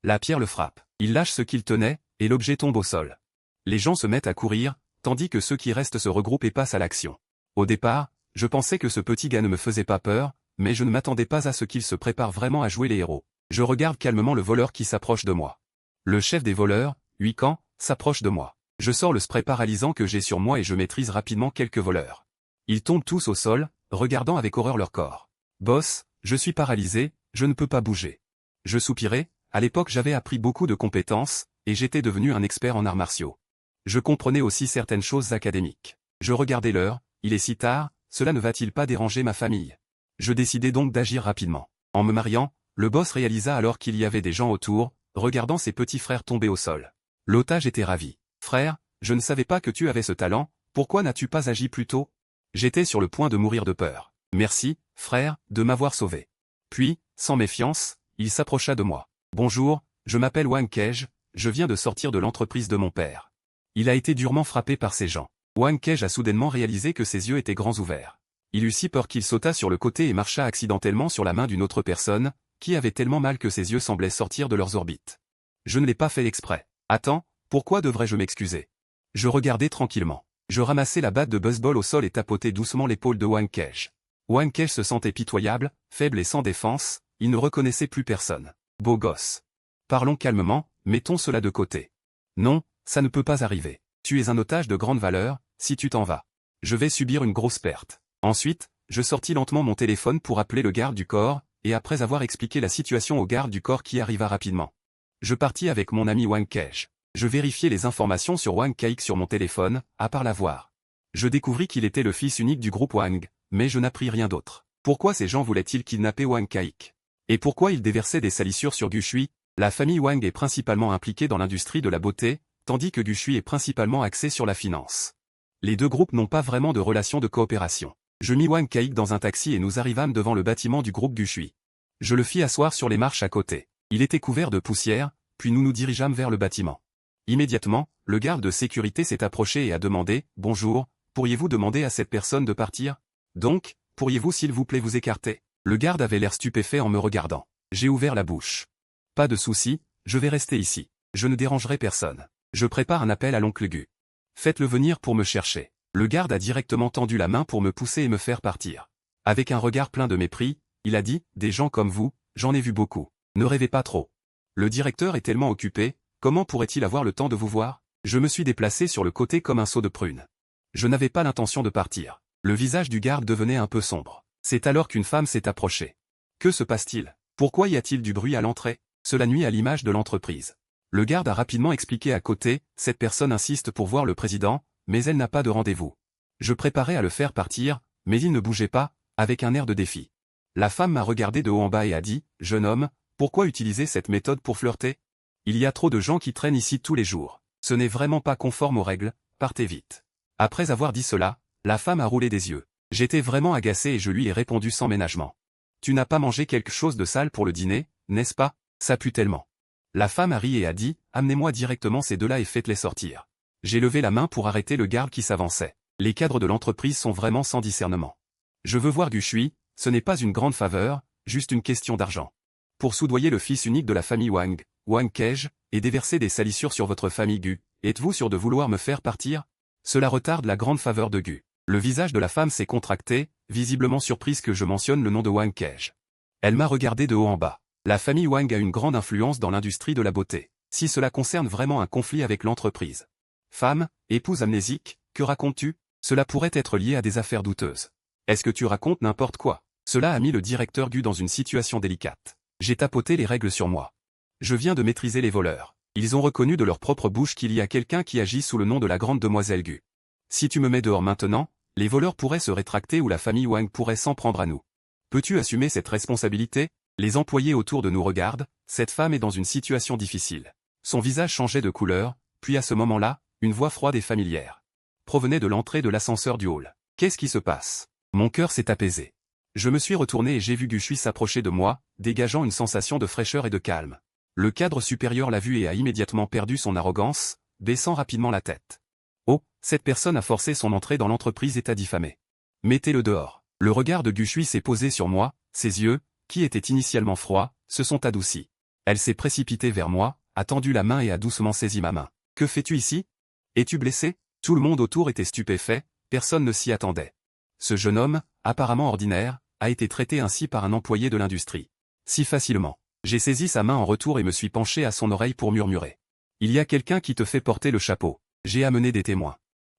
La pierre le frappe. Il lâche ce qu'il tenait, et l'objet tombe au sol. Les gens se mettent à courir, tandis que ceux qui restent se regroupent et passent à l'action. Au départ, je pensais que ce petit gars ne me faisait pas peur, mais je ne m'attendais pas à ce qu'il se prépare vraiment à jouer les héros. Je regarde calmement le voleur qui s'approche de moi. Le chef des voleurs, Huican, s'approche de moi. Je sors le spray paralysant que j'ai sur moi et je maîtrise rapidement quelques voleurs. Ils tombent tous au sol, regardant avec horreur leur corps. Boss, je suis paralysé, je ne peux pas bouger. Je soupirai, à l'époque j'avais appris beaucoup de compétences, et j'étais devenu un expert en arts martiaux. Je comprenais aussi certaines choses académiques. Je regardais l'heure, il est si tard, cela ne va-t-il pas déranger ma famille? Je décidai donc d'agir rapidement. En me mariant, le boss réalisa alors qu'il y avait des gens autour, regardant ses petits frères tomber au sol. L'otage était ravi. Frère, je ne savais pas que tu avais ce talent, pourquoi n'as-tu pas agi plus tôt? J'étais sur le point de mourir de peur. Merci, frère, de m'avoir sauvé. Puis, sans méfiance, il s'approcha de moi. Bonjour, je m'appelle Wang Kej, je viens de sortir de l'entreprise de mon père. Il a été durement frappé par ces gens. Wang Kej a soudainement réalisé que ses yeux étaient grands ouverts. Il eut si peur qu'il sauta sur le côté et marcha accidentellement sur la main d'une autre personne, qui avait tellement mal que ses yeux semblaient sortir de leurs orbites. Je ne l'ai pas fait exprès. Attends, pourquoi devrais-je m'excuser? Je regardais tranquillement. Je ramassai la batte de baseball au sol et tapotai doucement l'épaule de Wang Kej. Wang Kej se sentait pitoyable, faible et sans défense, il ne reconnaissait plus personne. Beau gosse. Parlons calmement, mettons cela de côté. Non, ça ne peut pas arriver. Tu es un otage de grande valeur, si tu t'en vas. Je vais subir une grosse perte. Ensuite, je sortis lentement mon téléphone pour appeler le garde du corps, et après avoir expliqué la situation au garde du corps qui arriva rapidement. Je partis avec mon ami Wang Kej. Je vérifiai les informations sur Wang Kaik sur mon téléphone, à part la voir. Je découvris qu'il était le fils unique du groupe Wang, mais je n'appris rien d'autre. Pourquoi ces gens voulaient-ils kidnapper Wang Kaik? Et pourquoi ils déversaient des salissures sur Gushui? La famille Wang est principalement impliquée dans l'industrie de la beauté, tandis que Gushui est principalement axé sur la finance. Les deux groupes n'ont pas vraiment de relation de coopération. Je mis Wang Kaik dans un taxi et nous arrivâmes devant le bâtiment du groupe Gushui. Je le fis asseoir sur les marches à côté. Il était couvert de poussière, puis nous nous dirigeâmes vers le bâtiment. Immédiatement, le garde de sécurité s'est approché et a demandé « Bonjour, pourriez-vous demander à cette personne de partir? Donc, pourriez-vous s'il vous plaît vous écarter ?» Le garde avait l'air stupéfait en me regardant. J'ai ouvert la bouche. « Pas de souci, je vais rester ici. Je ne dérangerai personne. Je prépare un appel à l'oncle Gu. Faites-le venir pour me chercher. » Le garde a directement tendu la main pour me pousser et me faire partir. Avec un regard plein de mépris, il a dit « Des gens comme vous, j'en ai vu beaucoup. Ne rêvez pas trop. Le directeur est tellement occupé, comment pourrait-il avoir le temps de vous voir? Je me suis déplacé sur le côté comme un seau de prune. Je n'avais pas l'intention de partir. Le visage du garde devenait un peu sombre. C'est alors qu'une femme s'est approchée. Que se passe-t-il? Pourquoi y a-t-il du bruit à l'entrée? Cela nuit à l'image de l'entreprise. Le garde a rapidement expliqué à côté, cette personne insiste pour voir le président, mais elle n'a pas de rendez-vous. Je préparais à le faire partir, mais il ne bougeait pas, avec un air de défi. La femme m'a regardé de haut en bas et a dit, « Jeune homme, pourquoi utiliser cette méthode pour flirter? Il y a trop de gens qui traînent ici tous les jours. Ce n'est vraiment pas conforme aux règles, partez vite. » Après avoir dit cela, la femme a roulé des yeux. J'étais vraiment agacé et je lui ai répondu sans ménagement. « Tu n'as pas mangé quelque chose de sale pour le dîner, n'est-ce pas? Ça pue tellement. » La femme a ri et a dit, « Amenez-moi directement ces deux-là et faites-les sortir. » J'ai levé la main pour arrêter le garde qui s'avançait. Les cadres de l'entreprise sont vraiment sans discernement. Je veux voir Gushui, ce n'est pas une grande faveur, juste une question d'argent. Pour soudoyer le fils unique de la famille Wang, Wang Kej, et déverser des salissures sur votre famille Gu, êtes-vous sûr de vouloir me faire partir? Cela retarde la grande faveur de Gu. Le visage de la femme s'est contracté, visiblement surprise que je mentionne le nom de Wang Kej. Elle m'a regardé de haut en bas. La famille Wang a une grande influence dans l'industrie de la beauté. Si cela concerne vraiment un conflit avec l'entreprise. Femme, épouse amnésique, que racontes-tu? Cela pourrait être lié à des affaires douteuses. Est-ce que tu racontes n'importe quoi? Cela a mis le directeur Gu dans une situation délicate. J'ai tapoté les règles sur moi. Je viens de maîtriser les voleurs. Ils ont reconnu de leur propre bouche qu'il y a quelqu'un qui agit sous le nom de la grande demoiselle Gu. Si tu me mets dehors maintenant, les voleurs pourraient se rétracter ou la famille Wang pourrait s'en prendre à nous. Peux-tu assumer cette responsabilité? Les employés autour de nous regardent, cette femme est dans une situation difficile. Son visage changeait de couleur, puis à ce moment-là, une voix froide et familière provenait de l'entrée de l'ascenseur du hall. Qu'est-ce qui se passe? Mon cœur s'est apaisé. Je me suis retourné et j'ai vu Gushui s'approcher de moi, dégageant une sensation de fraîcheur et de calme. Le cadre supérieur l'a vu et a immédiatement perdu son arrogance, baissant rapidement la tête. Oh, cette personne a forcé son entrée dans l'entreprise et t'a diffamé. Mettez-le dehors. Le regard de Gushui s'est posé sur moi, ses yeux, qui étaient initialement froids, se sont adoucis. Elle s'est précipitée vers moi, a tendu la main et a doucement saisi ma main. Que fais-tu ici? Es-tu blessé? Tout le monde autour était stupéfait, personne ne s'y attendait. Ce jeune homme, apparemment ordinaire, a été traité ainsi par un employé de l'industrie. Si facilement. J'ai saisi sa main en retour et me suis penché à son oreille pour murmurer. Il y a quelqu'un qui te fait porter le chapeau. J'ai amené des témoins.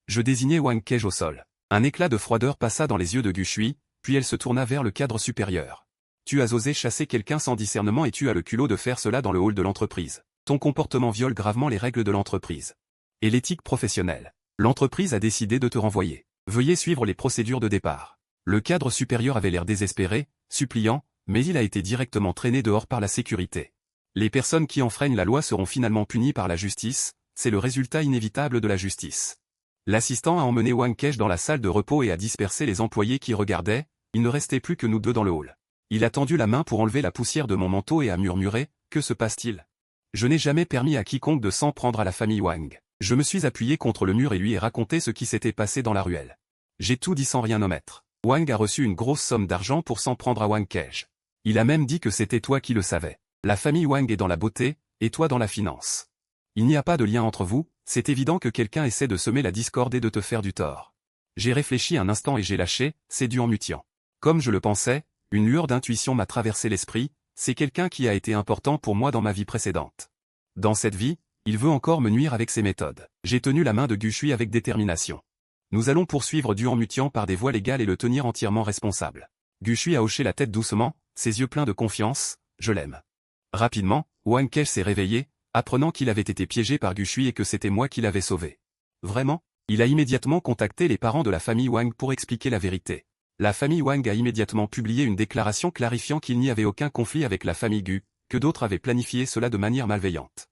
Je désignai Wang Kej au sol. Un éclat de froideur passa dans les yeux de Gushui, puis elle se tourna vers le cadre supérieur. Tu as osé chasser quelqu'un sans discernement et tu as le culot de faire cela dans le hall de l'entreprise. Ton comportement viole gravement les règles de l'entreprise. Et l'éthique professionnelle. L'entreprise a décidé de te renvoyer. Veuillez suivre les procédures de départ. Le cadre supérieur avait l'air désespéré, suppliant, mais il a été directement traîné dehors par la sécurité. Les personnes qui enfreignent la loi seront finalement punies par la justice, c'est le résultat inévitable de la justice. L'assistant a emmené Wang Kej dans la salle de repos et a dispersé les employés qui regardaient, il ne restait plus que nous deux dans le hall. Il a tendu la main pour enlever la poussière de mon manteau et a murmuré, « Que se passe-t-il? Je n'ai jamais permis à quiconque de s'en prendre à la famille Wang. » Je me suis appuyé contre le mur et lui ai raconté ce qui s'était passé dans la ruelle. J'ai tout dit sans rien omettre. Wang a reçu une grosse somme d'argent pour s'en prendre à Wang Kej. Il a même dit que c'était toi qui le savais. La famille Wang est dans la beauté, et toi dans la finance. Il n'y a pas de lien entre vous, c'est évident que quelqu'un essaie de semer la discorde et de te faire du tort. J'ai réfléchi un instant et j'ai lâché, c'est du Mutian. Comme je le pensais, une lueur d'intuition m'a traversé l'esprit, c'est quelqu'un qui a été important pour moi dans ma vie précédente. Dans cette vie, il veut encore me nuire avec ses méthodes. J'ai tenu la main de Gushui avec détermination. Nous allons poursuivre Duan Mutian par des voies légales et le tenir entièrement responsable. Gushui a hoché la tête doucement, ses yeux pleins de confiance, je l'aime. Rapidement, Wang Kej s'est réveillé, apprenant qu'il avait été piégé par Gushui et que c'était moi qui l'avais sauvé. Vraiment? Il a immédiatement contacté les parents de la famille Wang pour expliquer la vérité. La famille Wang a immédiatement publié une déclaration clarifiant qu'il n'y avait aucun conflit avec la famille Gu, que d'autres avaient planifié cela de manière malveillante.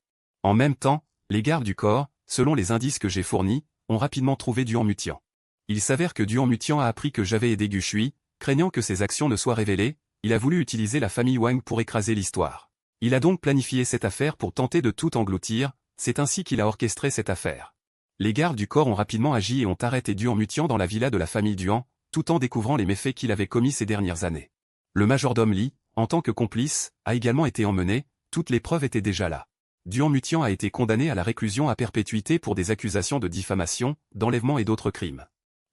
En même temps, les gardes du corps, selon les indices que j'ai fournis, ont rapidement trouvé Duan Mutian. Il s'avère que Duan Mutian a appris que j'avais aidé Gushui, craignant que ses actions ne soient révélées, il a voulu utiliser la famille Wang pour écraser l'histoire. Il a donc planifié cette affaire pour tenter de tout engloutir, c'est ainsi qu'il a orchestré cette affaire. Les gardes du corps ont rapidement agi et ont arrêté Duan Mutian dans la villa de la famille Duan, tout en découvrant les méfaits qu'il avait commis ces dernières années. Le majordome Li, en tant que complice, a également été emmené, toutes les preuves étaient déjà là. Duan Mutian a été condamné à la réclusion à perpétuité pour des accusations de diffamation, d'enlèvement et d'autres crimes.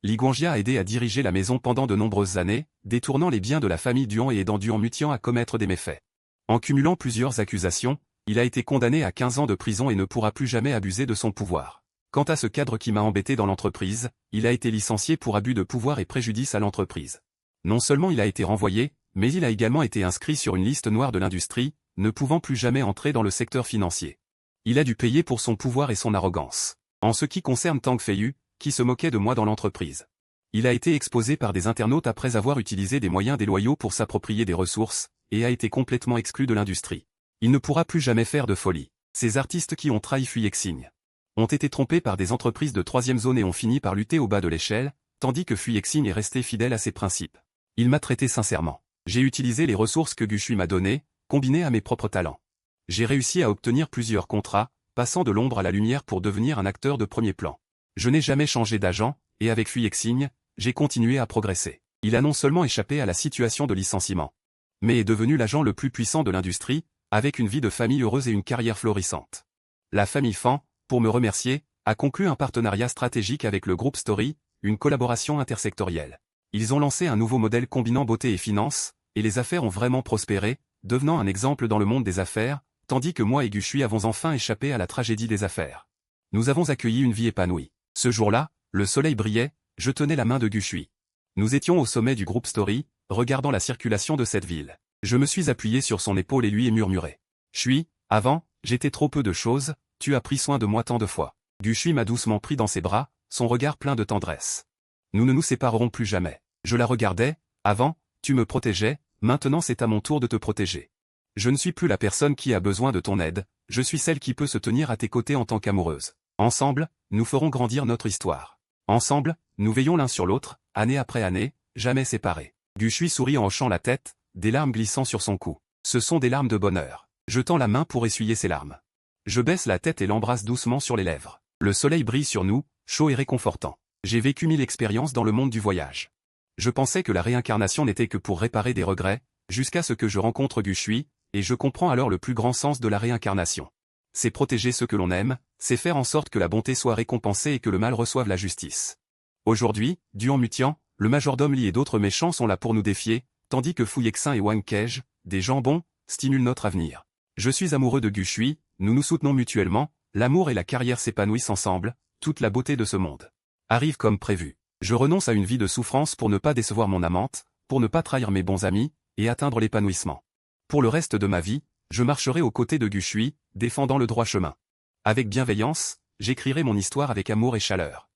Li Guangjia a aidé à diriger la maison pendant de nombreuses années, détournant les biens de la famille Duan et aidant Duan Mutian à commettre des méfaits. En cumulant plusieurs accusations, il a été condamné à 15 ans de prison et ne pourra plus jamais abuser de son pouvoir. Quant à ce cadre qui m'a embêté dans l'entreprise, il a été licencié pour abus de pouvoir et préjudice à l'entreprise. Non seulement il a été renvoyé, mais il a également été inscrit sur une liste noire de l'industrie, ne pouvant plus jamais entrer dans le secteur financier. Il a dû payer pour son pouvoir et son arrogance. En ce qui concerne Tang Feiyu, qui se moquait de moi dans l'entreprise. Il a été exposé par des internautes après avoir utilisé des moyens déloyaux pour s'approprier des ressources, et a été complètement exclu de l'industrie. Il ne pourra plus jamais faire de folie. Ces artistes qui ont trahi Fu Yexing ont été trompés par des entreprises de troisième zone et ont fini par lutter au bas de l'échelle, tandis que Fu Yexing est resté fidèle à ses principes. Il m'a traité sincèrement. J'ai utilisé les ressources que Gu Shui m'a données, combinées à mes propres talents. J'ai réussi à obtenir plusieurs contrats, passant de l'ombre à la lumière pour devenir un acteur de premier plan. Je n'ai jamais changé d'agent, et avec Fu Yexing, j'ai continué à progresser. Il a non seulement échappé à la situation de licenciement, mais est devenu l'agent le plus puissant de l'industrie, avec une vie de famille heureuse et une carrière florissante. La famille Fan, pour me remercier, a conclu un partenariat stratégique avec le groupe Story, une collaboration intersectorielle. Ils ont lancé un nouveau modèle combinant beauté et finance, et les affaires ont vraiment prospéré, devenant un exemple dans le monde des affaires, tandis que moi et Gu Shui avons enfin échappé à la tragédie des affaires. Nous avons accueilli une vie épanouie. Ce jour-là, le soleil brillait, je tenais la main de Gu Shui. Nous étions au sommet du groupe Story, regardant la circulation de cette ville. Je me suis appuyé sur son épaule et lui ai murmuré. Shui, avant, j'étais trop peu de choses, tu as pris soin de moi tant de fois. Gu Shui m'a doucement pris dans ses bras, son regard plein de tendresse. Nous ne nous séparerons plus jamais. Je la regardais, avant, tu me protégeais, maintenant c'est à mon tour de te protéger. Je ne suis plus la personne qui a besoin de ton aide, je suis celle qui peut se tenir à tes côtés en tant qu'amoureuse. Ensemble, nous ferons grandir notre histoire. Ensemble, nous veillons l'un sur l'autre, année après année, jamais séparés. Gu Shui sourit en hochant la tête, des larmes glissant sur son cou. Ce sont des larmes de bonheur. Je tends la main pour essuyer ses larmes. Je baisse la tête et l'embrasse doucement sur les lèvres. Le soleil brille sur nous, chaud et réconfortant. J'ai vécu 1000 expériences dans le monde du voyage. Je pensais que la réincarnation n'était que pour réparer des regrets, jusqu'à ce que je rencontre Gu Shui, et je comprends alors le plus grand sens de la réincarnation. C'est protéger ceux que l'on aime, c'est faire en sorte que la bonté soit récompensée et que le mal reçoive la justice. Aujourd'hui, Duan Mutian, le majordome Li et d'autres méchants sont là pour nous défier, tandis que Fu Yexing et Wang Kej, des gens bons, stimulent notre avenir. Je suis amoureux de Gu Shui, nous nous soutenons mutuellement, l'amour et la carrière s'épanouissent ensemble, toute la beauté de ce monde arrive comme prévu. Je renonce à une vie de souffrance pour ne pas décevoir mon amante, pour ne pas trahir mes bons amis, et atteindre l'épanouissement. Pour le reste de ma vie, je marcherai aux côtés de Gu Shui, défendant le droit chemin. Avec bienveillance, j'écrirai mon histoire avec amour et chaleur.